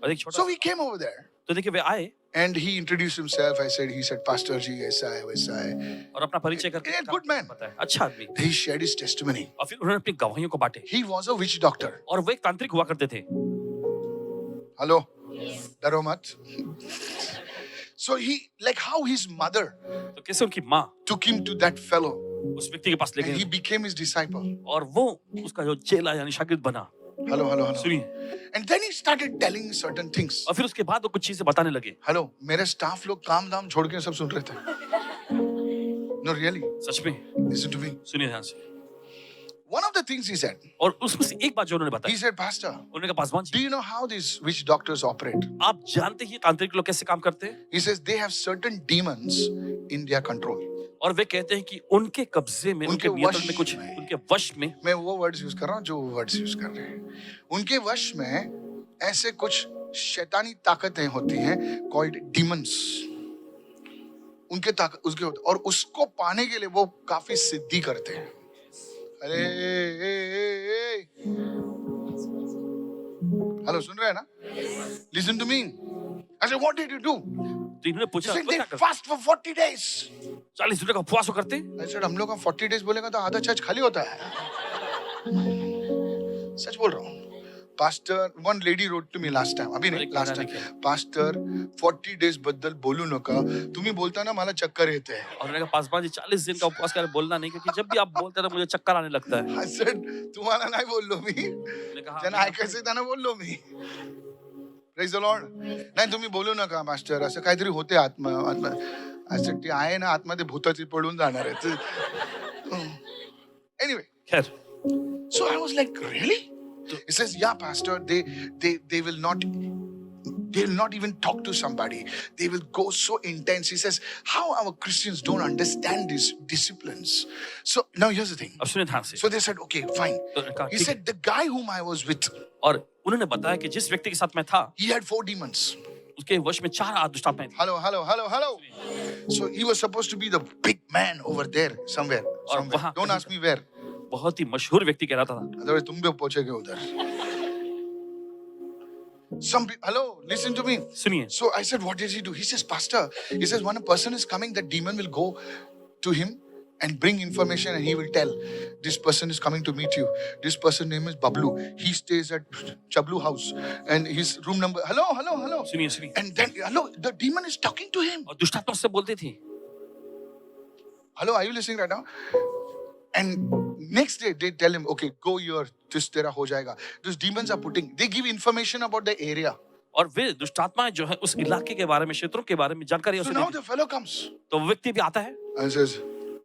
और एक छोटा So we came over there. तो देखिए वे आए And he introduced himself. He said, Pastor ji, ऐसा है, वैसा है. और अपना परिचय करके Yeah, good man. बताया अच्छा आदमी He shared his testimony. और फिर उन्होंने अपनी गवाहियों को बांटे He was a witch doctor. और वो एक तांत्रिक हुआ करते थे Hello? डरो मत. So he, like how his mother तो कैसे उनकी माँ took him to that fellow उस व्यक्ति के पास ले and he गई became his disciple. और वो उसका जो चेला यानी शागिर्द बना Hello. सुनिए And then he started telling certain things. और फिर उसके बाद वो कुछ चीजें बताने लगे Hello, मेरे स्टाफ लोग काम धाम छोड़ के सब सुन रहे थे. No, really. सच में Listen to me. सुनिए ध्यान से One of the things he said, और उसमें से एक बात जो उन्होंने he बताई said, Pastor, उन्होंने कहा Paswan do ji you know how these witch doctors operate? आप जानते हैं तांत्रिक लोग कैसे काम करते हैं He says they have certain demons in their control. और वे कहते हैं कि उनके कब्जे में उनके उनके नियंत्रण वश में कुछ में। उनके वश में मैं वो वर्ड्स यूज कर रहा हूँ जो वर्ड्स यूज कर रहे हैं. उनके वश में ऐसे कुछ शैतानी ताकतें होती हैं कॉल्ड डीमंस. उनके ताकत उसके होते और उसको पाने के लिए वो काफी सिद्धि करते हैं. अरे हेलो, सुन रहे हैं ना? Listen to me. I said, what did you do? तो इन्होंने पूछा He said, "वो they क्या करते fast for 40 days. 40 दिन का उपवास करते I said, हम लोग का 40 days बोलेगा तो आधा चर्च खाली होता है. सच बोल रहा हूँ. Pastor, one lady wrote to me last time. अभी नहीं, last time. Pastor, 40 days बद्दल बोलू नका. तुम्ही बोलता ना मला चक्कर येते हैं. और मैंने कहा पासवान जी 40 दिन का उपवास कर बोलना नहीं, क्योंकि जब भी आप बोलते हैं तो मुझे चक्कर आने लगता है. I said, तुम्हाला नाही बोललो मी. मैंने कहा ज्यांना ऐकायचं त्यांना बोललो मी. Praise the Lord. नाही तुम्ही बोलू नका मास्टर, असं काहीतरी होते आत्मा. असं ते आहे ना आतमध्ये भूताची पडून जाणार आहे. Anyway. खैर. So I was like, really? He says, yeah, pastor, they will not even talk to somebody. They will go so intense. He says, how our Christians don't understand these disciplines. So now here's the thing. अब सुनिए ध्यान से. So they said, okay, fine. तो उन्होंने कहा, He ठीक said, the guy whom I was with, और उन्होंने बताया कि जिस व्यक्ति के साथ मैं था, he had 4 demons. उसके वश में 4 दुष्ट आत्माएं थी. Hello. So he was supposed to be the big man over there somewhere. वहाँ- Don't ask me where. बहुत ही मशहूर व्यक्ति कहलाता था. Otherwise तुम भी पहुंचेगे उधर. Hello, listen to me. सुनिए. So I said, what does he do? He says, pastor, he says, when a person is coming, that demon will go to him and bring information, and he will tell, this person is coming to meet you. This person's name is Bablu. He stays at Chablu house, and his room number. Hello. सुनिए. And then, hello, the demon is talking to him. और दुष्ट आत्मा उससे बोलती थी. Hello, are you listening right now? And next day, they tell him, okay, go here, this tera ho jayega. Those demons are they give information about the area. और वे दुष्ट आत्माएं जो है उस इलाके के बारे में, क्षेत्रों के बारे में जानकारी So उसे now देती. the fellow comes तो वो व्यक्ति भी आता है and says,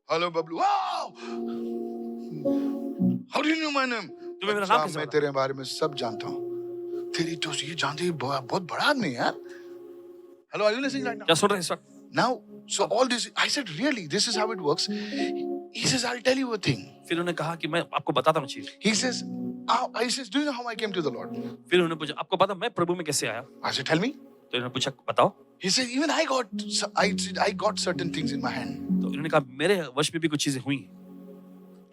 hello, Bablu. Wow! How do you know my name? तुम्हें मेरा नाम अच्छा, कैसे मैं पता? तेरे बारे में सब जानता हूँ. तेरी तो ये जानते ही बहुत बड़ा आदमी है यार. Hello, are you listening right now? क्या सुन रहे हैं इस वक्त? Now, so all this, I said, really, this is how it works. He says, I'll tell you a thing. फिर उन्होंने कहा कि मैं आपको बताता हूँ चीज. He says, do you know how I came to the Lord? फिर उन्होंने पूछा, आपको पता मैं प्रभु में कैसे आया? I said, tell me. तो इन्होंने पूछा, बताओ. He said, even I got certain things in my hand. तो इन्होंने कहा, मेरे वश में भी कुछ चीजें हुई.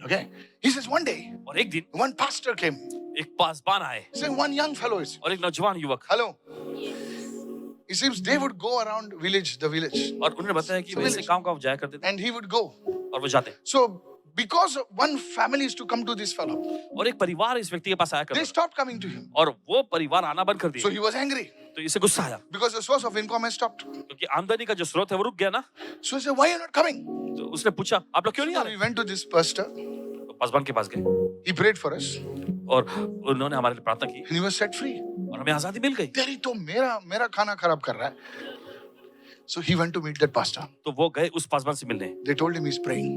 Okay. He says, one day, और एक दिन one pastor came. एक पासवान आए He said, one young fellow is. और एक नौजवान युवक. Hello. It seems they would go around the village, और उन्होंने बताया कि वैसे गांव-गांव जाया करते थे and he would go. और वो जाते. So, because one family is to come to this fellow, और एक परिवार इस व्यक्ति के पास आया they करता था. stopped coming to him. और वो परिवार आना बंद कर So दिया. he was angry तो इसे गुस्सा आया because the source of income has stopped. क्योंकि आमदनी का जो स्रोत है वो रुक गया ना. So he said, why are you not coming? तो उसने पूछा, आप लोग क्यों नहीं आ So रहे? we went to this pastor. तो पासवान के पास गए He prayed for us और उन्होंने हमारे लिए प्रार्थना की and he was set free. और हमें आजादी मिल गई. तेरी तो मेरा खाना खराब कर रहा है. So he went to meet that pastor. तो वो गए उस पासवान से मिलने. They told him he's praying.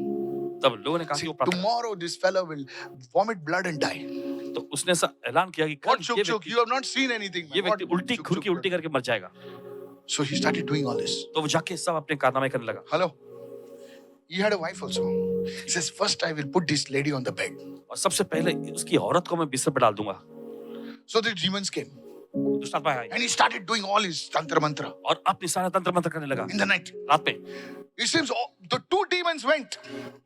तब लोगों ने कहा कि वो प्रार्थना. Tomorrow this fellow will vomit blood and die. तो उसने ऐसा ऐलान किया कि What कल chuk? You have not seen anything. ये man. What व्यक्ति उल्टी chuk, खुर की chuk? उल्टी करके मर जाएगा. So he started doing all this. तो वो जाके सब अपने कारनामे करने लगा. Hello. He had a wife also. He says, first I will put this lady on the bed. और सबसे पहले उसकी औरत को मैं बिस्तर पे डाल दूंगा. So the demons came. दुष्ट आत्माएं आई And he started doing all his tantra mantra और अपनी सारा तंत्र मंत्र करने लगा in the night. रात में. It seems the 2 demons went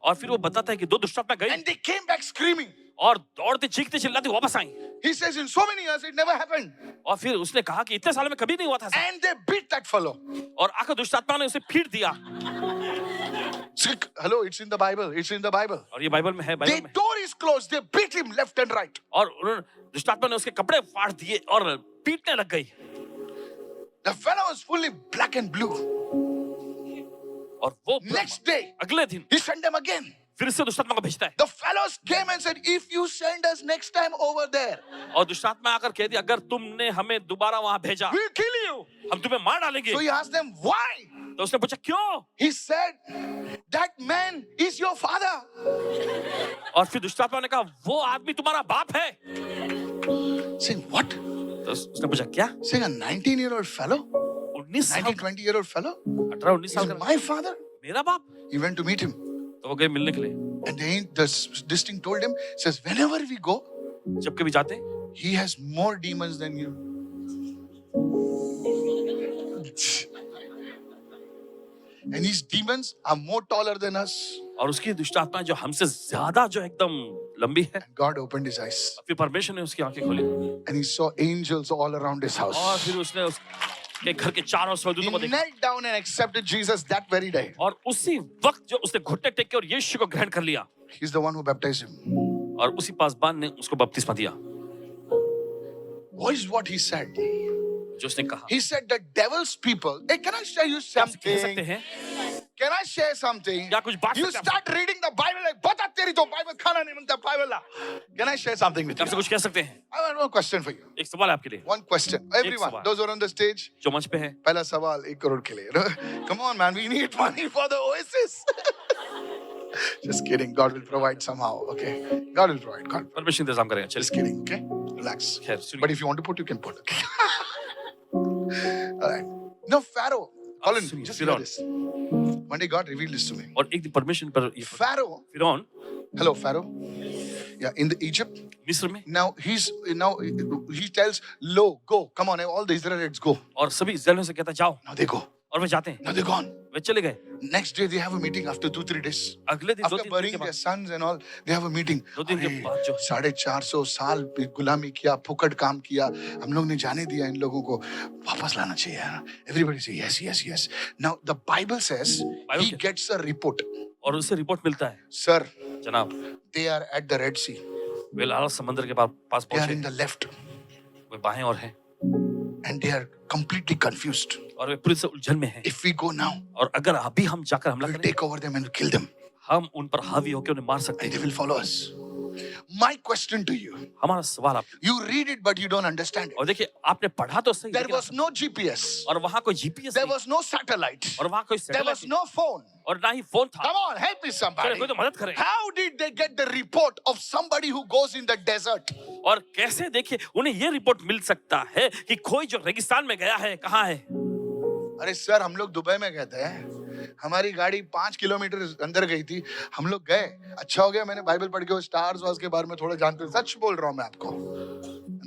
और फिर वो बताता है कि 2 दुष्ट आत्मा गई and they came back screaming. और दौड़ते चीखते चिल्लाते वापस आई. He says, in so many years it never happened. और फिर उसने कहा कि इतने सालों में कभी नहीं हुआ था ऐसा. And they beat that fellow. और आकर दुष्ट आत्मा ने उसे पीट दिया. Hello, it's in the Bible. It's in the Bible. और ये बाइबल में है. They बाइबल में. tore his clothes. They beat him left and right. और उन्होंने दुष्ट आत्मा ने उसके कपड़े फाड़ दिए और पीटने लग गई. The fellow was fully black and blue. और वो Next day, अगले दिन he sent them again. फिर से दुष्ट आत्मा को भेजता है. The fellows came and said, if you send us next time over there, और दुष्ट आत्मा आकर कह दिया, अगर तुमने हमें दोबारा वहां भेजा we'll kill you. हम तुम्हें मार डालेंगे. So he asked them, why? तो उसने पूछा क्यों. He said, that man is your father. और फिर दुष्ट आत्मा ने कहा वो आदमी तुम्हारा बाप है. Saying, what? तो उसने पूछा क्या. Saying a 19-year-old fellow? 19 साल 20-year-old fellow? 18-19 Is साल का. my father? मेरा बाप. He went to meet him. तो वो गए मिलने के लिए. And this thing told him, says, whenever we go, जब कभी जाते he has more demons than you. And his demons are more taller than us. और उसकी दुष्ट आत्मा जो हमसे ज्यादा जो एकदम लंबी है. And God opened his eyes. फिर परमेश्वर ने उसकी आंखें खोली And he saw angels all around his house. और फिर उसने उसके घर के चारों स्वर्गदूतों को He देखा. knelt down and accepted Jesus that very day. और उसी वक्त जो उसने घुटने टेक के और यीशु को ग्रहण कर लिया. He's the one who baptized him. और उसी पासबान ने उसको बपतिस्मा दिया. What is what he said? जो उसने कहा He said the devil's people. Hey, can I share you क्या आप कह सकते something? हैं Can I share something? क्या कुछ बात You सकते हैं start reading the Bible like बता तेरी तो Bible खाना नहीं मिलता Bible La. Can I share something with क्या आपसे you? कुछ कह सकते हैं I have one question for you. एक सवाल है आपके लिए One question. Everyone, सवाल. those who are on the stage. जो मंच पे है पहला सवाल 1 करोड़ के लिए. Come on, man. We need money for the Oasis. Just kidding. God will provide somehow. Okay. God will provide. God. परमेश्वर इंतजाम करेगा Just चलिए kidding. Okay. Relax. खैर But सुनिए if you want to put, you can put. Okay. All right. No, Pharaoh. Colin, सुनिए, just hear फिरौन. this. One day God revealed this to me. और एक दिन परमेश्वर पर ये Pharaoh. फिरौन Hello, Pharaoh. Yeah, in the Egypt. मिस्र में Now he tells, "Lo, go. Come on, all the Israelites go." और सभी इस्राएलियों से कहता है, जाओ Now they go. और वे जाते हैं Now they're gone. वे चले गए Next day they have a meeting after 2-3 days. अगले दिन दो After तीन दिन burying के their बाद sons and all, they have a meeting. दो दिन के बाद जो 450 साल गुलामी किया, फुकट काम किया, हम लोग ने जाने दिया इन लोगों को, वापस लाना चाहिए यार. Everybody say yes, yes, yes. Now the Bible says Bible he कहता gets a report. और उससे रिपोर्ट मिलता है Sir, जनाब they are at the Red Sea. वे लाल समंदर के पास They are पहुंचे in the left वे बाएं और हैं and they are completely confused. और वे पूरी से उलझन में हैं If we go now, और अगर अभी हम जाकर हमला we'll करें take over them and kill them हम उन पर हावी होकर उन्हें मार सकते and they हैं will follow us. My question to you, हमारा सवाल आप you read it but you don't understand it. और देखिए आपने पढ़ा तो सही There लेकिन was no GPS. और वहाँ कोई जीपीएस There नहीं was no satellite. और वहाँ कोई There was satellite no phone. और ना ही फोन था Come on, help me चलो somebody. कोई तो मदद करे How did they get the report of somebody who goes in the desert? और कैसे देखिए उन्हें ये रिपोर्ट मिल सकता है कि कोई जो रेगिस्तान में गया है कहाँ है अरे सर हम लोग दुबई में गए थे हमारी गाड़ी 5 किलोमीटर अंदर गई थी हम लोग गए अच्छा हो गया मैंने बाइबल पढ़ के वो स्टार्स वार्स के बारे में थोड़ा जानते हूँ सच बोल रहा हूँ मैं आपको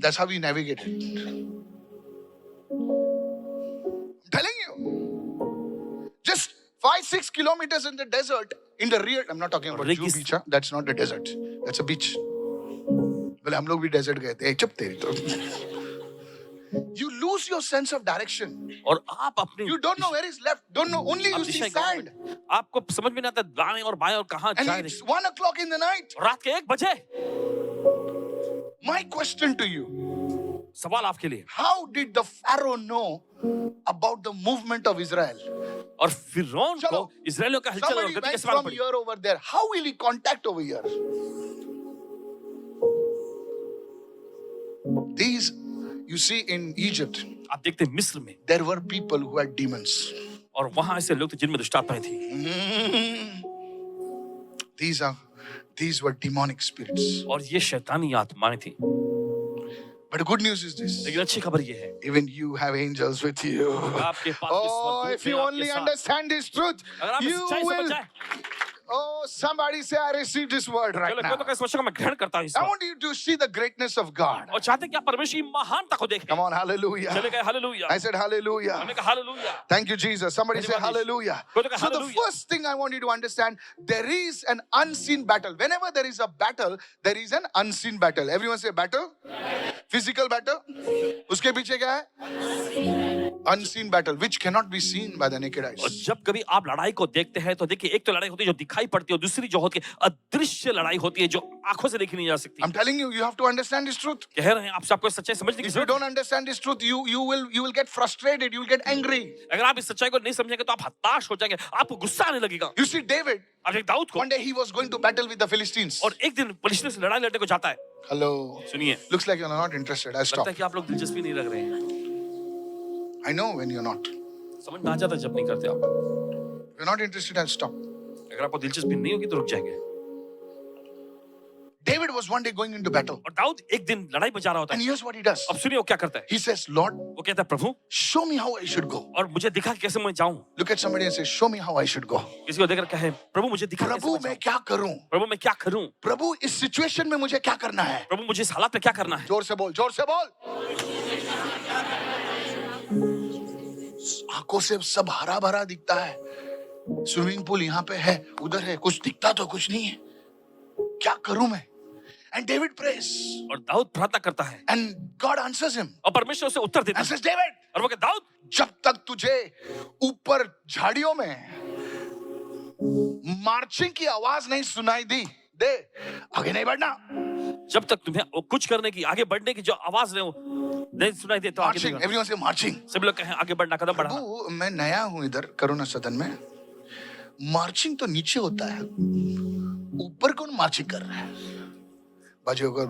That's how we navigated. I'm telling you. Just 5-6 kilometers in the desert, in the real, I'm not talking about Jew beach, huh? That's not a desert. That's a beach. बोले हम लोग भी डेजर्ट गए थे चुप तेरी तो You lose your sense of direction. और आप अपनी You don't know where is left. Don't know. Only आप you see दिशा गाँव sand. में- आपको समझ में नहीं आता दाएं और बाएं और कहाँ And जाए it's 1 o'clock in the night. रात के 1 बजे My question to you. सवाल आपके लिए How did the Pharaoh know about the movement of Israel? और फिरौन को चलो, इजरायलियों का हलचल और Somebody गति went कैसे मालूम from पड़ी here over there. How will he contact over here? These, you see in Egypt, आप देखते हैं मिस्र में there were people who had demons. और वहां ऐसे लोग थे जिनमें दुष्टात्माएं थी These were demonic spirits. और ये शैतानी आत्माएं थी But the good news is this. लेकिन अच्छी खबर ये है Even you have angels with you. आपके पास Oh, भी if स्वर्गदूत you हैं only आपके साथ। understand this truth, अगर आप इस you सच्चाई समझ will. जाए Oh, somebody say, I received this word right चलो कोई now. तो इस वचन को मैं ग्रहण करता हूँ इस I वक्त। want you to see the greatness of God. और चाहते हैं कि आप परमेश्वर की महानता को देखें Come on, hallelujah. चले गए हालेलुया I said hallelujah. हमने कहा hallelujah Thank you, Jesus. Somebody say धन्यवाद यीशु। hallelujah. कोई तो कहे So the hallelujah। first thing I want you to understand, there is an unseen battle. Whenever there is a battle, there is an unseen battle. Everyone say battle. Physical battle. उसके पीछे क्या है? Unseen battle, which cannot be seen by the naked और eyes. जब कभी आप लड़ाई को देखते हैं तो देखिए एक तो लड़ाई होती है जो दिखाई पड़ती है और दूसरी जो होती है अदृश्य लड़ाई होती है जो आंखों से देखी नहीं जा सकती I'm telling you, you have to understand this truth. कह रहे हैं आपसे आपको इस सच्चाई समझने की If you जरूरत don't understand this truth, you will get frustrated. You will get angry. है अगर आप इस सच्चाई को नहीं समझेंगे तो आप हताश हो जाएंगे आपको गुस्सा आने लगेगा You see, David. आप एक दाऊद को One day he was going to battle with the Philistines. और एक दिन फलिस्तीनियों से लड़ाई लड़ने को जाता है Hello. सुनिए Looks like you're not interested. I लगता stop. है कि आप लोग दिलचस्पी नहीं रख रहे हैं I know when you're not. समझ में आ जाता है जब नहीं करते आप If you're not interested, I'll stop. अगर आपको दिलचस्पी नहीं होगी तो रुक जाएंगे David was one day going into battle. और दाऊद एक दिन लड़ाई में जा रहा होता And है here's what he does. अब सुनिए वो क्या करता है He says, Lord, वो कहता है प्रभु show me how I should go. और मुझे दिखा कि कैसे मैं जाऊं Look at somebody and say, show me how I should go. किसी को देखकर कहे प्रभु मुझे दिखा कैसे प्रभु मैं मैं जाऊं? क्या करूं? प्रभु मैं क्या करूं प्रभु इस सिचुएशन में मुझे क्या करना है? प्रभु मुझे इस हालात में क्या करना है जोर से बोल, जोर से बोल. आंखों से सब हरा भरा दिखता है. स्विमिंग पूल यहाँ पे है, उधर है, कुछ दिखता तो कुछ नहीं है. क्या करूं मैं? And David prays. और दाऊद प्रार्थना करता है And God answers him. और परमेश्वर उसे उत्तर देता And है says, David, और वो कहता दाऊद जब तक तुझे ऊपर झाड़ियों में मार्चिंग की आवाज नहीं सुनाई दी दे आगे नहीं बढ़ना जब तक तुम्हें वो कुछ करने की, आगे बढ़ने की जो आवाज नहीं सुनाई दे तो आगे नहीं मार्चिंग, बढ़ना। एवरीवन से मार्चिंग। सभी लोग कहें आगे बढ़ना, कदम बढ़ाना। प्रभु मैं नया हूं इधर करुणा सदन में, मार्चिंग तो नीचे होता है, ऊपर कौन मार्चिंग कर रहा है? बाजू को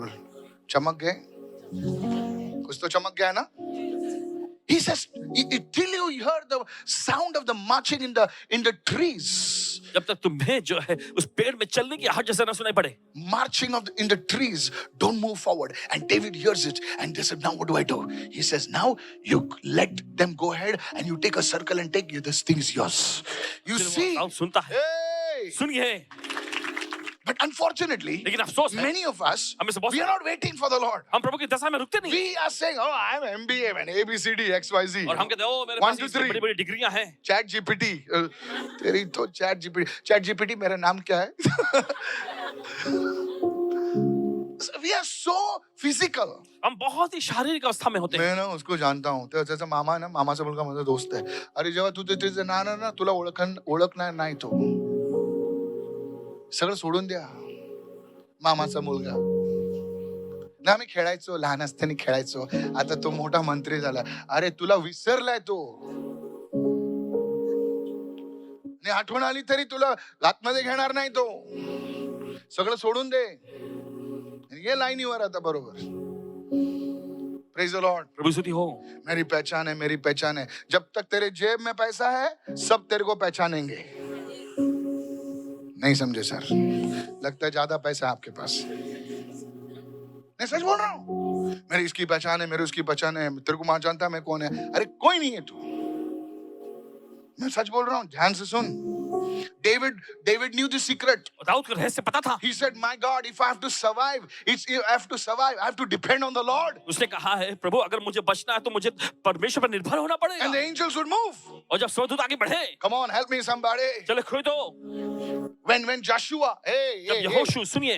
चमक गए, कुछ तो चमक गया ना? He says, till you hear the sound of the marching in the trees. जब तक तुम्हें जो है उस पेड़ में चलने की आहट जैसा ना सुनाई पड़े, Marching in the trees, don't move forward. And David hears it, and they said, now what do I do? He says, now you let them go ahead, and you take a circle and take this thing is yours. You फिर वो see, sound सुनता है, hey, सुनिए। but unfortunately, लेकिन अफसोस है, many of us, हमें से बहुत we are not waiting for the Lord. हम प्रभु की दशा में रुकते नहीं, We are saying, oh, I'm MBA, man, ABCD, XYZ. और हम कहते हैं ओ मेरे 1, पास 2, इससे 3. बड़ी बड़ी डिग्रियां हैं। चैट जीपीटी, तेरी तो चैट जीपीटी मेरा नाम क्या है? We are so physical. हम बहुत ही शारीरिक अवस्था में होते हैं। मैं ना उसको जानता हूँ, तो जैसे मामा है ना, मामा से बोलकर माझा दोस्त है. अरे जेव्हा तू तिथे ना ना ना तुला ओळखणार नाही तो, सगळं सोडून द्या. मामाचा मुलगा ना, आम्ही खेळायचो, लहान असताना खेळायचो, आता तो मोठा मंत्री झाला. अरे तुला विसरलाय तो, आणि आठवण आली तरी तुला आतमध्ये घेणार नाही तो. सगळं सोडून दे, ये लाईनीवर आता बरोबर. Praise the Lord. प्रभु स्तुति हो। मेरी पहचान है, मेरी पहचान है. जब तक तेरे जेब में पैसा है, सब तेरे को पहचानेंगे. नहीं समझे सर? लगता है ज्यादा पैसा है आपके पास. मैं सच बोल रहा हूं. मेरी इसकी पहचान है, मेरी उसकी पहचान है, तेरे को मां जानता है मैं कौन है. अरे कोई नहीं है तू. मैं सच बोल रहा हूं, ध्यान से सुन. David knew the secret. Dawood को रहस्य पता था। He said, my God, if I have to survive, I have to depend on the Lord. उसने कहा है प्रभु अगर मुझे बचना है तो मुझे परमेश्वर पर निर्भर होना And the पड़ेगा। angels would move. और जब स्वर्गदूत आगे बढ़े, Come on, help me somebody. चले खोई दो। When Joshua, जब यहोशू सुनिए,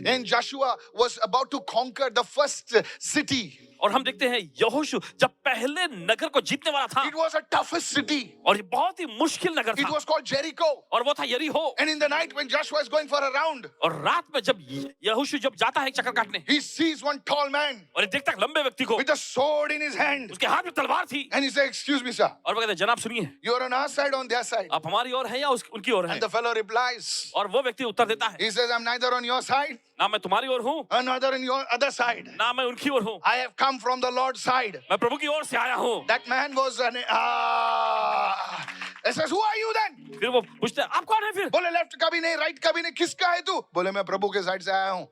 and Joshua was about to conquer the first city. और हम देखते हैं यहोशू जब पहले नगर को जीतने वाला था, It was a toughest city. और ये बहुत ही मुश्किल नगर It था, was called Jericho. और वो था यरीहो। And in the night when Joshua is going for a round, और रात में जब यहोशू जब जाता है एक चक्कर काटने, he sees one tall man और ये देखता है लंबे व्यक्ति को, with a sword in his hand. उसके हाथ में तलवार थी, And he says, excuse me, sir, और वो कहते हैं जनाब सुनिए, you're on our side or on their side? आप हमारी ओर हैं या उनकी ओर हैं? And the fellow replies, और वो व्यक्ति उत्तर देता है, he says, I'm neither on your side, ना मैं तुम्हारी ओर हूँ, or neither on your other side. ना मैं उनकी ओर हूँ, I have come from the Lord's side. मैं प्रभु की ओर से आया हूँ। That man was he says, who are you then? फिर वो पूछते हैं आप कौन है फिर? बोले लेफ्ट का भी नहीं, राइट का भी नहीं, किसका है तू? बोले मैं प्रभु के साइड से आया हूँ.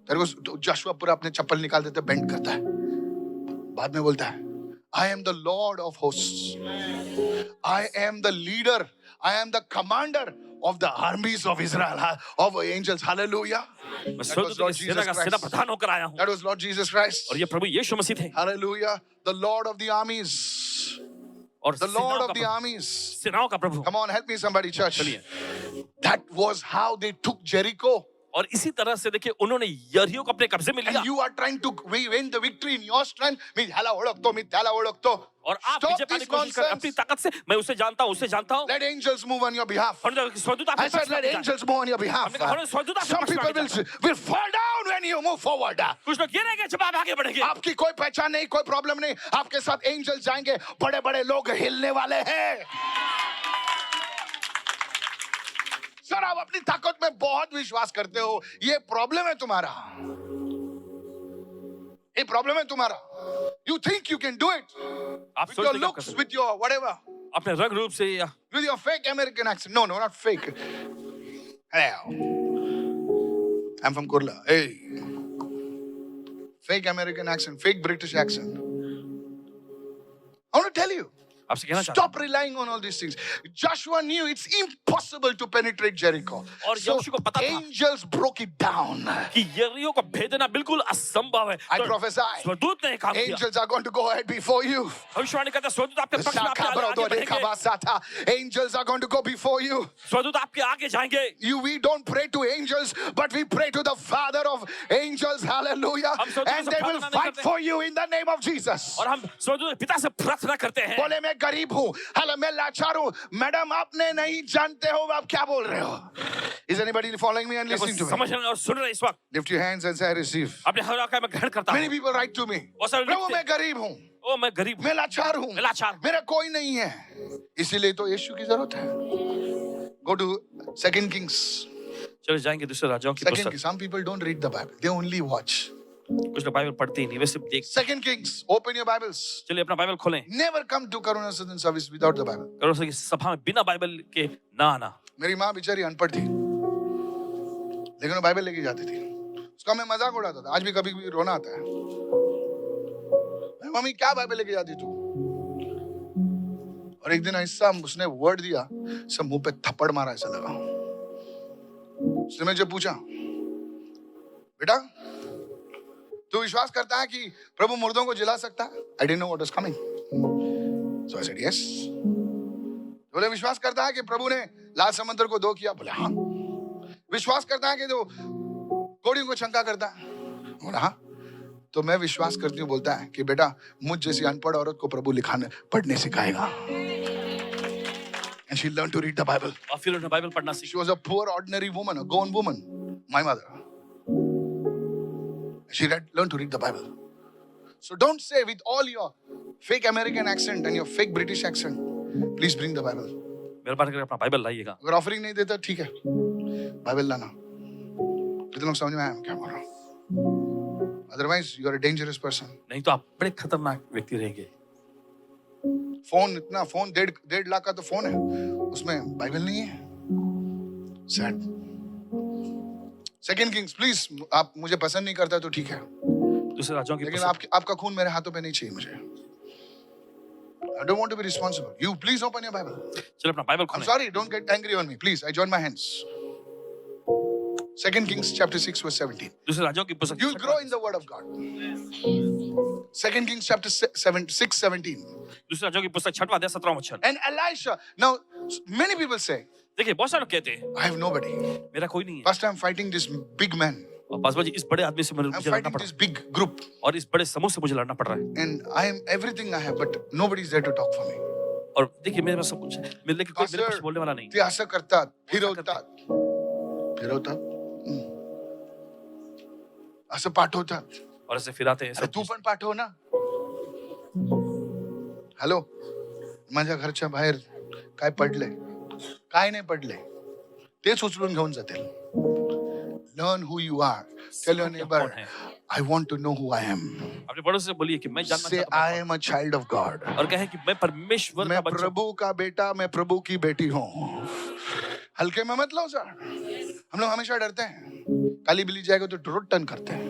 तेरे को जोशुआ पूरा अपने चप्पल निकाल देते, बेंड करता है, बाद में बोलता है, I am the Lord of hosts. I am the leader. I am the commander of the armies of Israel, of angels. Hallelujah. मैं That was स्वर्गदूत Lord की Jesus सेना का सेना Christ. प्रधान होकर आया हूँ, That was Lord Jesus Christ. और ये प्रभु यीशु मसीह थे, Hallelujah. The Lord of the armies. और The Lord सेनाओं of the का armies. सेनाओं का प्रभु। Come on, help me somebody, church. चलिए, That was how they took Jericho. और इसी तरह से देखिए उन्होंने यरीहो को अपने कब्जे में लिया, And you are trying to win the victory in your strength. मी ह्याला ओळखतो, मी त्याला ओळखतो. और आप Stop विजय पाने this की कोशिश करें अपनी nonsense. ताकत से, मैं उसे जानता हूँ, उसे जानता हूँ, Let angels move on your behalf. और स्वर्गदूत आपके I said, पक्ष में let आगे angels move on your behalf. हमने कहा, स्वर्गदूत आपके Some पक्ष में people आगे will fall down when you move forward. जाएं। कुछ लोग गिरेंगे जब आप आगे बढ़ेंगे। आपकी कोई पहचान नहीं, कोई प्रॉब्लम नहीं, आपके साथ एंजल्स जाएंगे, बड़े बड़े लोग हिलने वाले हैं. सर आप अपनी ताकत में बहुत विश्वास करते हो, ये प्रॉब्लम है तुम्हारा. ये प्रॉब्लम है तुम्हारा. You think you can do it आप with your सोचते हैं कि आप कर looks, सकते with your whatever, हैं, अपने रंग रूप से या with your fake American accent. No, not fake. Hello. I'm from Kurla. Hey. Fake American accent, fake British accent. I want to tell you, आपसे कहना चाहता stop relying on all these things. Joshua knew it's impossible to penetrate Jericho. और So यहोशू को पता था angels broke it down. कि यरीहो को भेदना बिल्कुल असंभव है। I तो prophesy. स्वर्गदूत ने काम किया, Angels are going to go ahead before you. भविष्यवाणी करता है स्वर्गदूत आपके पक्ष में आपके आगे बढ़ेंगे, Angels are going to go before you. स्वर्गदूत आपके आगे जाएंगे। We don't pray to angels, but we pray to the Father of angels. Hallelujah. हम स्वर्गदूत And से they will प्रार्थना नहीं fight करते। for you in the name of Jesus. और हम स्वर्गदूत पिता से प्रार्थना करते हैं, बोले मैं मैं गरीब हूँ, हेलो मैं लाचार हूँ। मैडम आपने नहीं जानते हो आप क्या बोल रहे हो। Is anybody following me and क्या कोई listening to me? समझ रहे हैं और सुन रहे हैं इस वक्त? Lift your hands and say I receive. अपने हाथ रखा है, मैं ग्रहण करता Many हूँ। people write to me, बहुत सारे प्रभु लिखते मैं हैं, गरीब हूँ, ओ मैं गरीब हूँ, मैं लाचार हूँ, मैं लाचार हूँ। मेरा कोई नहीं है। इसीलिए तो यीशु की जरूरत है। Go to Second Kings. चले जाएंगे दूसरे राजाओं की Second पुस्तक। Kings. Some people don't read the Bible; they only watch. कुछ लोग बाइबल पढ़ते ही नहीं, वे सिर्फ देख। Second Kings. Open your Bibles. चलिए अपना बाइबल खोलें। Never come to Karuna Southern service without the Bible. करो सके सभा में बिना बाइबल के ना आना। मेरी माँ बेचारी अनपढ़ थी, लेकिन वो बाइबल लेके जाती थी। उसका मैं मजाक उड़ाता था। आज भी कभी कभी रोना आता है, मम्मी क्या बाइबल लेके जाती तू। और एक दिन ऐसा उसने वर्ड दिया, सब मुंह पे थप्पड़ मारा, ऐसा लगा। उसने मुझे पूछा, बेटा तू विश्वास करता है कि प्रभु मुर्दों को जिला सकता है? I didn't know what was coming, so I said yes. बोले विश्वास करता है कि प्रभु ने लाल समुद्र को दो किया? बोले हाँ। विश्वास करता है कि जो कोड़ियों को शंका करता है? बोला हाँ। तो मैं विश्वास करती हूँ, बोलता है कि बेटा मुझ जैसी अनपढ़ औरत को प्रभु लिखाने पढ़ने सिखाएगा। And she learned to read the Bible. और फिर उन्हें बाइबल पढ़ना सीखा। She was a poor ordinary woman, a gone woman, my mother. She learned to read the Bible. So don't say with all your fake American accent and your fake British accent, please bring the Bible. मेहरबानी करके अपना Bible लाइएगा। अगर offering नहीं देता ठीक है, Bible लाना। कितने लोग समझ में आया मैं क्या बोल रहा हूँ? Otherwise you are a dangerous person. नहीं तो आप बड़े खतरनाक व्यक्ति रहेंगे। फोन इतना, फोन 1.5 लाख का तो फोन है, उसमें बाइबल नहीं है। सैड। सेकंड किंग्स प्लीज, आप मुझे पसंद नहीं करता तो ठीक है, दूसरे राज्यों की लेकिन पुस्तक। आपका खून मेरे हाथों पे नहीं चाहिए मुझे। I don't want to be responsible. You please open your Bible. चलिए अपना बाइबल I'm खोलें। sorry, don't get angry on me. Please, I join my hands. Second Kings chapter 6 verse 17. दूसरे राज्यों की पुस्तक। You'll grow in the word of God. Second Kings chapter 6:17. दूसरे राज्यों की पुस्तक 6वां अध्याय 17वां वचन। And Elisha, now many people say, देखिए बहुत सारे लोग कहते हैं I have nobody. मेरा कोई नहीं है। First I'm fighting this big man. और बाजू इस बड़े आदमी से I'm मुझे लड़ना fighting पड़ this रहा big group. है और इस बड़े समूह से मुझे लड़ना पड़ रहा है। And I am everything I have, but nobody is there to talk for me. और देखिए मेरे पास सब कुछ है, लेकिन कोई मेरे पास बोलने वाला नहीं। ते असं करतात, फिरवतात, असं पाठवतात. और ऐसे फिराते हैं अरे सब तू पण पाठव ना. हॅलो, माझ्या घरच्या बाहेर काय पडले? काय नाही पडले, तेच उचलून घेऊन जातील. Learn who you are. Tell your neighbor, I want to know who I am. अपने बड़ों से बोलिए कि मैं जानना Say चाहता I हूं am a child of God. और कहें कि मैं परमेश्वर मैं का बच्चा हूं। प्रभु का बेटा, मैं प्रभु की बेटी हूँ। हल्के में मत लो सर। हम लोग हमेशा डरते हैं, काली बिल्ली जाएगा तो रोड टर्न करते हैं।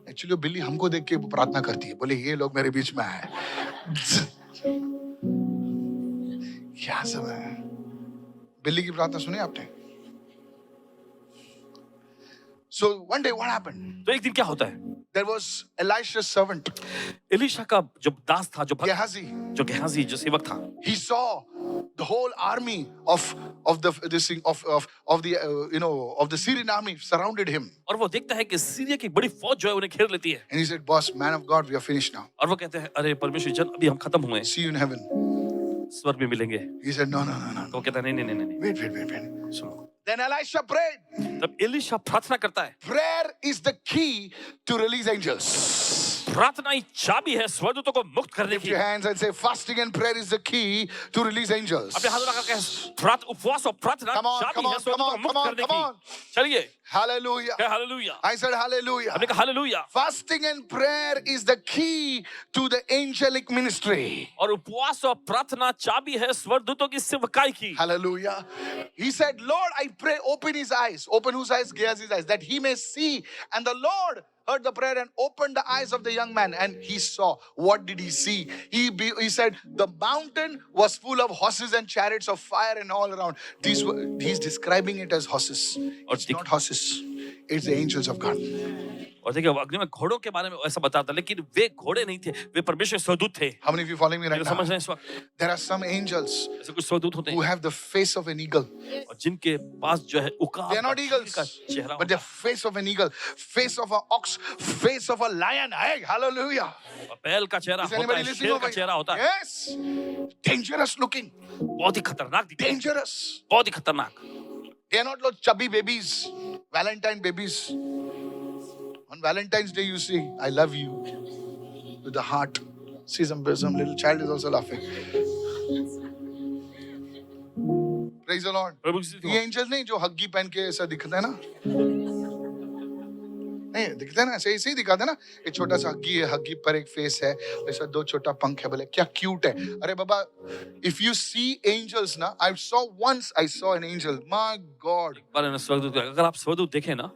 एक्चुअली बिल्ली हमको देख के प्रार्थना करती है, बोले ये लोग मेरे बीच में आए। क्या सब है? बिल्ली की प्रार्थना सुनी आपने? So one day what happened? तो एक दिन क्या होता है? There was Elisha's servant, Elisha का जो दास था, जो भक्त, Gehazi. जो गेहाजी, जो सेवक था, He saw the whole army of the Syrian army surrounded him, और वो देखता है कि सीरिया की बड़ी फौज जो है उन्हें घेर लेती है। and he said, "Boss, man of God, we are finished now. और वो कहते हैं अरे परमेश्वर जन अभी हम खत्म हुए हैं, See you in heaven." स्वर्ग में मिलेंगे। He said, "No, no, no, no. तो वो कहता है नहीं नहीं नहीं नहीं, Wait. सुनो। Then Elisha prayed. तब एलीशा प्रार्थना करता है। Prayer is the key to release angels. प्रार्थना ही चाबी है स्वर्गदूतों को मुक्त करने Lift की। your hands and say, fasting and prayer is the key to release angels. अपने हाथों लगा के उपवास और प्रार्थना Come on, चाबी है स्वर्गदूतों को मुक्त करने come on. की। चलिए, Hallelujah. Hallelujah. I said hallelujah. हमने कहा hallelujah. Fasting and prayer is the key to the angelic ministry. और उपवास और प्रार्थना चाबी है स्वर्गदूतों की सेवकाई की। Hallelujah. He said, Lord, I pray, open his eyes. Open whose eyes? Gehazi's eyes, that he may see. And the Lord heard the prayer and opened the eyes of the young man, and he saw. What did he see? He said, the mountain was full of horses and chariots of fire and all around. He's describing it as horses. It's not horses. It's the angels of God. और देखिए वो अग्नि में घोड़ों के बारे में ऐसा बताता, लेकिन वे घोड़े नहीं थे, वे परमेश्वर के स्वदूत थे। How many of you following me right ये समझ now? रहे हैं इस वक्त? There are some angels ऐसे कुछ स्वदूत होते who हैं have the face of an eagle. और जिनके पास जो है उकाब They are not का eagles, चेहरा but होता the face of an eagle, face of an ox, face of a lion. Hey, hallelujah. है, और बैल का चेहरा Is होता anybody है, listening शेर over का चेहरा होता here? है। Yes. Dangerous looking. बहुत ही खतरनाक दिखते हैं, Dangerous. बहुत ही खतरनाक। They are not like chubby babies, Valentine babies. On Valentine's Day, you see, I love you with the heart. See, some little child is also laughing. Praise the Lord. प्रभु की स्तुति ये हो। एंजल नहीं जो huggy पहन के ऐसा दिखता है ना, नहीं दिखता है ना, ऐसे ही दिखाते हैं ना। एक छोटा सा हग्गी है, हग्गी पर एक फेस है, ऐसा दो छोटा पंख है, बोले क्या क्यूट है। अरे बाबा, इफ यू सी एंजल्स ना, I saw an angel, my God, एक बार है ना स्वर्गदूत का, अगर आप स्वर्गदूत देखें ना,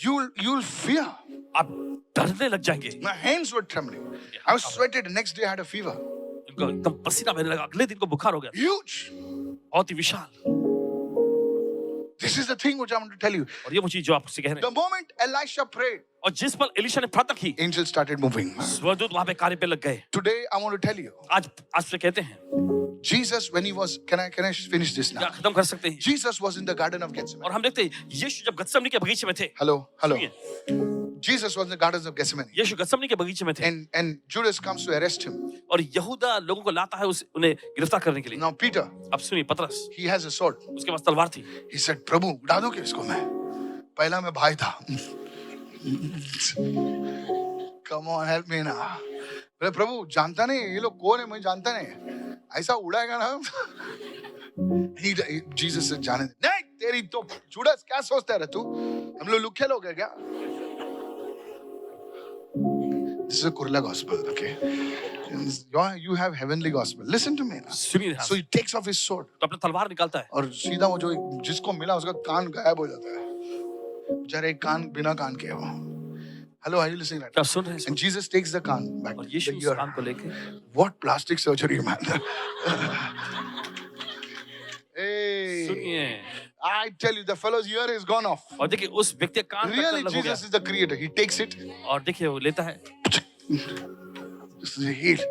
you'll fear. आप डरने लग जाएंगे। My hands were trembling. I was sweated. Next day I had a fever. इनको एकदम पसीना बहने लगा, अगले दिन को बुखार हो गया, Huge. बहुत ही विशाल। This is the thing which I want to tell you. और ये वो चीज जो आपसे कह रहे The हैं, moment Elisha prayed, और जिस पल एलीशा ने प्रार्थना की, angels started moving. स्वर्गदूत वहां पे कार्य पे लग गए। Today I want to tell you, आज आज से कहते हैं, Jesus when he was, can I finish this क्या now? खत्म कर सकते हैं? Jesus was in the Garden of Gethsemane. और हम देखते हैं यीशु जब गत्समनी के बगीचे में थे, Hello. सुनिए, Jesus was in the Gardens of Gethsemane. यीशु गत्समनी के बगीचे में थे, And Judas comes to arrest him. और यहूदा लोगों को लाता है उन्हें गिरफ्तार करने के लिए। Now Peter, अब सुनिए, पतरस, he has a sword. उसके पास तलवार थी। He said, प्रभु उड़ा दो क्या इसको, मैं पहला मैं भाई था। Come on, help me now. बोले प्रभु जानता नहीं ये लोग कौन है, मुझे जानता नहीं, ऐसा उड़ाएगा ना। जीसस से जाने दे। नहीं तेरी तो जुड़स, क्या सोचता है तू, हम लोग लुखे लोग हैं क्या? This is a Kurla gospel, okay? You have heavenly gospel. Listen to me now. सुनिए, So he takes off his sword. तो अपना तलवार निकालता है, और सीधा वो जो जिसको मिला उसका कान गायब हो जाता है। जरा एक कान बिना कान के वो। Hello, are you listening right क्या now? सुन रहे हैं? And Jesus takes the can't back. और The यीशु उस ear. कान को लेके, What plastic surgery, man? Hey, सुनिए, I tell you, the fellow's ear is gone off. और देखिए उस व्यक्ति का कान कट Really, अलग हो गया, Jesus is the creator. He takes it. और देखिए वो लेता है। This is healed.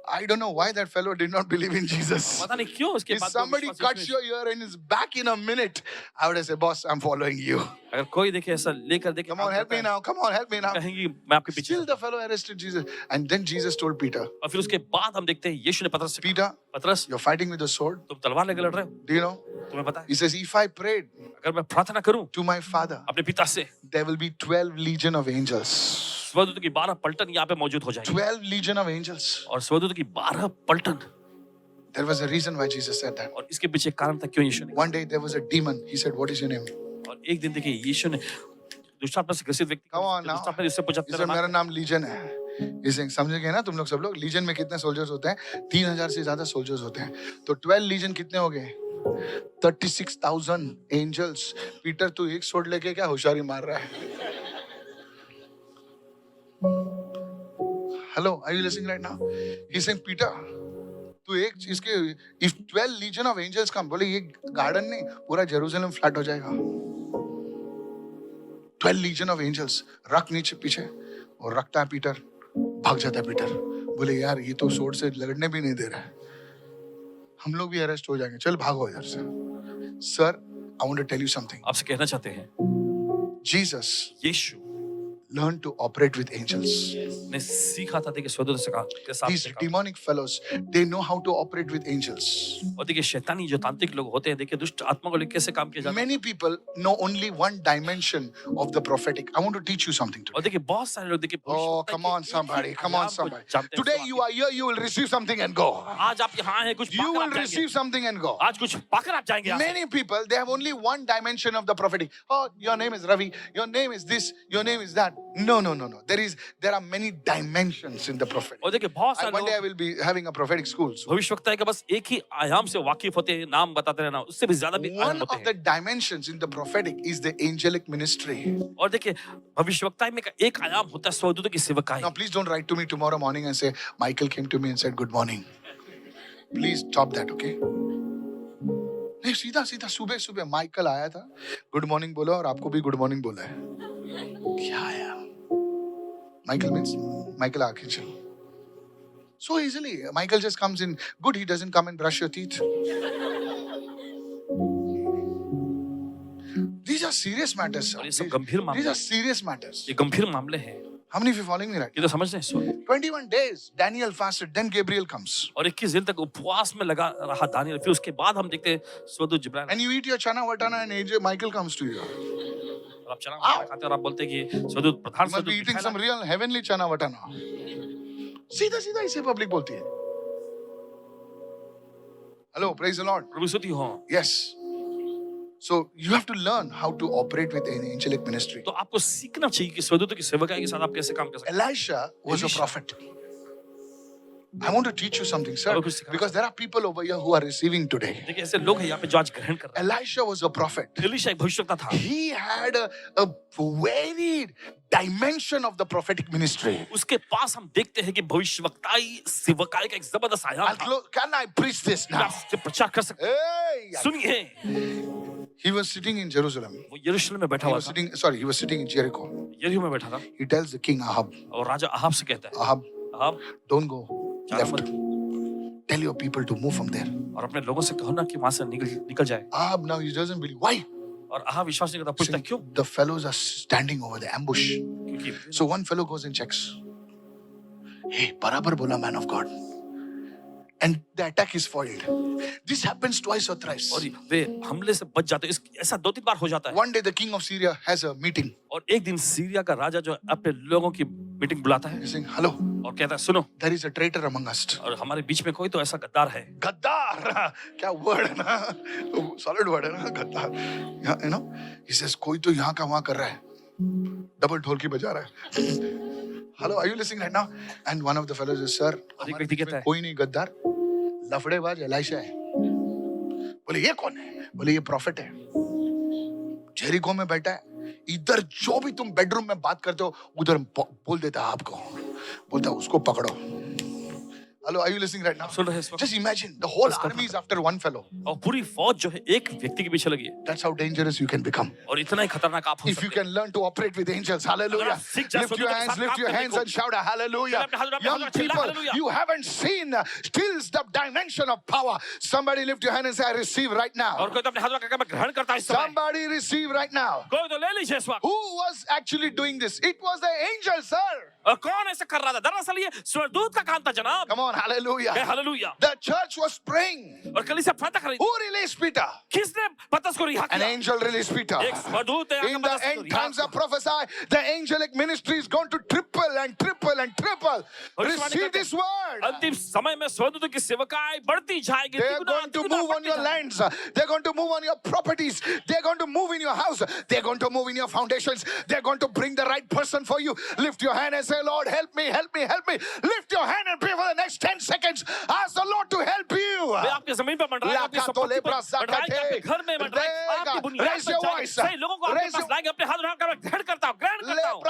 I don't know why that fellow did not believe in Jesus. पता नहीं क्यों उसके If बाद somebody cuts your ear and is back in a minute, I would have said, boss, I'm following you. अगर कोई देखे ऐसा लेकर देखे, Come on, help me now. Come on, help me now. कहेंगे मैं आपके पीछे Still हूं। the fellow arrested Jesus. And then Jesus told Peter, और फिर उसके बाद हम देखते हैं यीशु ने पतरस से कहा, Peter, पतरस you're fighting with the sword. तुम तलवार लेकर लड़ रहे हो, Do you know? तुम्हें पता है? He says, if I prayed अगर मैं प्रार्थना करूं to my Father, अपने पिता से, there will be 12 legion of angels. स्वर्गदूत की 12 पलटन यहाँ पे मौजूद हो जाएंगे। 12 legion of angels. और स्वर्गदूत की 12 पलटन, There was a reason why Jesus said that. और इसके पीछे कारण था क्यों यीशु ने। One day there was a demon. He said, what is your name? और एक दिन देखिए यीशु ने दुष्टात्मा से ग्रसित व्यक्ति Come on को, now. दुष्टात्मा ने उससे पूछा, He said, मेरा नाम लीजन है। इसे समझ गए ना तुम लोग सब लोग? लीजन में कितने सोल्जर्स होते हैं? 3000 से ज्यादा सोल्जर्स होते हैं। तो 12 लीजन कितने हो गए? 36,000 एंजल्स। पीटर तू एक सोड लेके क्या होशियारी मार रहा है? Hello, are you listening right now? He's saying, Peter, तू एक इसके if 12 legion of angels come, बोले ये गार्डन नहीं, पूरा जेरूसलम फ्लैट हो जाएगा। 12 legion of angels, रख नीचे पीछे, और रखता है पीटर, भाग जाता है पीटर। बोले यार ये तो सोर्ड से लड़ने भी नहीं दे रहा है, हम लोग भी अरेस्ट हो जाएंगे, चल भागो इधर से। Sir, I want to tell you something. आपसे कहना चाहते हैं, Jesus Yeshu learned to operate with angels. ने सीखा था, देखिए स्वर्गदूत से के साथ These सीखा। demonic fellows, they know how to operate with angels. और देखिए शैतानी जो तांत्रिक लोग होते हैं, देखिए दुष्ट आत्मा को लेकर कैसे काम किया जाता है। Many people know only one dimension of the prophetic. I want to teach you something today. और देखिए बहुत सारे लोग देखिए, Oh, come on, somebody. Come on, somebody. Today you are here, you will receive something and go. आज आप यहाँ हैं, कुछ You पाकर will आप जाएंगे। receive something and go. आज कुछ पाकर आप जाएंगे यहाँ से। Many people, they have only one dimension of the prophetic. Oh, your name is Ravi. Your name is this. Your name is that. No, no, no, no. There are many dimensions in the prophetic. और देखिए बहुत सारे One day I लोग will be having a prophetic school. So भविष्यवक्ता है कि बस एक ही आयाम से वाकिफ होते हैं, नाम बताते रहना, उससे भी ज्यादा भी आयाम one होते of the हैं। dimensions in the prophetic is the angelic ministry. और देखिए भविष्यवक्ता में का एक आयाम होता है स्वर्गदूतों की सेवकाई। Now, please don't write to me tomorrow morning and say, Michael came to me and said, good morning. Please stop that, okay? नहीं, सीधा सीधा सुबह सुबह माइकल आया था, गुड मॉर्निंग बोला और आपको भी गुड मॉर्निंग बोला है। क्या यार? Michael means Michael Archangel. So easily, Michael just comes in. Good, he doesn't come and brush your teeth. These are serious matters, sir. और ये सब गंभीर मामले These are हैं। serious matters. ये गंभीर मामले हैं। How many of you following me right? ये तो समझ रहे हैं इस वक्त। 21 days, Daniel fasted, then Gabriel comes. और 21 दिन तक उपवास में लगा रहा दानियल। फिर उसके बाद हम देखते हैं स्वर्गदूत जिब्राइल। And you eat your chana vatana and angel Michael comes to you. और आप चना खाते हैं और आप बोलते हैं कि स्वर्गदूत प्रधान You must be स्वर्गदूत eating some मिठाई real heavenly chana vatana. सीधा सीधा इसे पब्लिक बोलती है. Hello, praise the Lord. लाए। प्रभु स्तुति हो। Yes. So you have to learn how to operate with an angelic ministry. तो आपको सीखना चाहिए कि स्वर्गदूतों की सेवकाई के साथ आप कैसे काम कर सकते Elisha was a Elisha. prophet. I want to teach you something, sir, अब कुछ सिखाना because there are people over here who are receiving today. हैं। देखिए ऐसे लोग हैं यहाँ पे जो आज ग्रहण कर रहे Elisha was a prophet. हैं। एलीशा एक भविष्यवक्ता था। He had a varied dimension of the prophetic ministry. उसके पास हम देखते हैं कि भविष्यवक्ताई सेवकाई का एक जबरदस्त आयाम था। Can I preach this क्या now? आप इससे प्रचार कर सकते Hey! हैं? सुनिए, He was sitting in Jerusalem. वो यरूशलेम में बैठा He हुआ was था। sitting, he was sitting in Jericho. यरीहो में बैठा था He tells the king Ahab, और राजा अहाब से कहता है, Ahab, अहाब don't go जाना left. मत Tell your people to move from there. और अपने लोगों से कहो ना कि वहां से निकल जाए। Ahab now he doesn't believe. Why? और अहाब विश्वास नहीं करता। पूछता क्यों? The fellows are standing over the ambush. क्योंकि So one fellow goes and checks. Hey, barabar bola, man of God. And the attack is foiled. This happens twice or thrice. और वे हमले से बच जाते हैं। ऐसा 2-3 बार हो जाता है। One day the king of Syria has a meeting. और एक दिन सीरिया का राजा जो अपने लोगों की मीटिंग बुलाता है He's saying, hello, और कहता है सुनो, there is a traitor among us. और हमारे बीच में कोई तो ऐसा गद्दार है। गद्दार क्या word है ना, solid word है ना गद्दार. Yeah, you know, he says कोई तो यहाँ का वहाँ कर रहा है, डबल ढोलकी बजा रहा है. Hello, are you listening right now? And one of the fellows says, sir, और एक हमारे व्यक्ति बीच कहता में है, कोई नहीं गद्दार, लफड़ेबाज एलाइशा है. बोले ये कौन है? बोले ये प्रॉफिट है, जेरिको में बैठा है, इधर जो भी तुम बेडरूम में बात करते हो उधर बोल देता है आपको, बोलता है उसको पकड़ो. Hello, are you listening right now? सुन रहे हैं इस वक्त? Just imagine the whole army is after one fellow. और पूरी फौज जो है एक व्यक्ति के पीछे लगी है। That's how dangerous you can become. और इतना ही खतरनाक आप हो If you सकते can learn to operate with angels, hallelujah. सीख जाए Lift your स्वर्गदूतों के hands, साथ lift काम your करने hands को। and shout a hallelujah. अपने हाथ Young चिल्ला people, hallelujah। you haven't seen still the dimension of power. Somebody lift your hand and say, I receive right हैं। और now. कोई तो अपने हाथ में कहकर मैं ग्रहण करता है इस समय। Somebody receive right now. कोई तो ले लीजिए इस वक्त। Who was actually doing this? It was the angel, sir. और कौन ऐसा कर रहा था? दरअसल ये स्वर्गदूत का काम था जनाब। Come on, hallelujah. Hallelujah. The church was praying. और कलीसिया प्रार्थना कर रही थी। Who released Peter? किसने पतरस को रिहा An किया? angel released Peter. एक स्वर्गदूत ने In आकर the पतरस को end रिहा times, I किया। prophesy the angelic ministry is going to triple and triple and triple. Receive this word. अंतिम समय में स्वर्गदूतों की सेवकाई बढ़ती जाएगी। They're going to move on your lands. They're going to move on your properties. They're going to move in your house. They're going to move in your foundations. They're going to bring the right person for you. Lift your hand and say, Lord, help me, help me, help me. Lift your hand and pray for the next 10 seconds. Ask the Lord to help you. वे आपके जमीन पर मंडराएंगे, आपकी संपत्ति पर मंडराएंगे, आपके घर में मंडराएंगे, आपकी बुनियाद Raise पर your जाएंगे। voice. सही लोगों को आपके Raise पास your- लाएंगे। अपने हाथ उठाकर मैं ग्रहण करता हूँ, ग्रहण करता हूँ।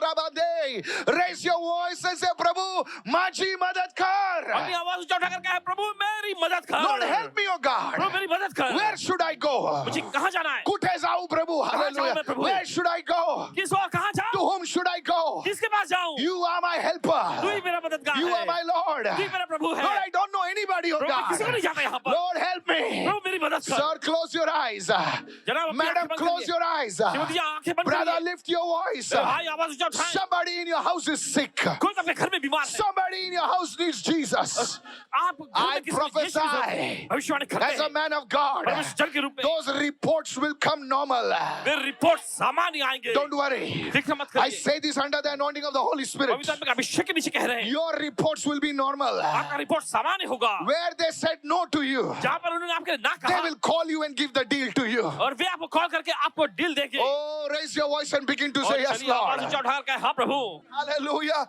Raise your voice and say, Prabhu, माझी मदद कर. अपनी आवाज ऊंचा उठाकर कहे, प्रभु मेरी मदद कर। Lord, help me, oh प्रभु God. मेरी मदद कर। Where should I go? मुझे कहाँ जाना है? कुठे जाऊ प्रभु? Hallelujah. मैं प्रभु? Where should I go? किस और कहाँ To जाऊँ? whom should I go? किसके पास जाऊँ? You are my तू ही helper. मेरा मददगार You है। are my Lord. तू ही मेरा प्रभु है। Lord, I don't know anybody, oh प्रभु मैं किसी को नहीं God. जानता यहाँ पर। Lord, help me. प्रभु मेरी मदद कर। Sir, close your eyes. जनाब अपनी Madam, आंखें बंद close करिए। your eyes. श्रीमती जी आंखें बंद Brother, करिए। lift your voice. मेरे भाई आवाज ऊंचा उठाएं। Somebody in your house is sick. कोई तो अपने घर में बीमार है। Somebody in your house needs Jesus. आप घर I में किसी को यीशु की जरूरत है। prophesy भविष्यवाणी करते as a हैं। man of God. परमेश्वर के रूप में Those reports will come normal. Way report सामान्य आएंगे। Don't worry. फिक्र मत I करिए। say this under the anointing of the Holy Spirit. पवित्र आत्मा के अभिषेक के नीचे कह रहे हैं। Your reports will be normal. आपका रिपोर्ट सामान्य होगा। Where they said no to you, जहाँ पर उन्होंने आपके ना they कहा will call you and give the deal to you. और वे आपको कॉल करके आपको डील देंगे। Oh, raise your voice and begin to और say yes, चलिए आवाज Lord. ऊंचा उठाकर कहे हाँ प्रभु। Hallelujah.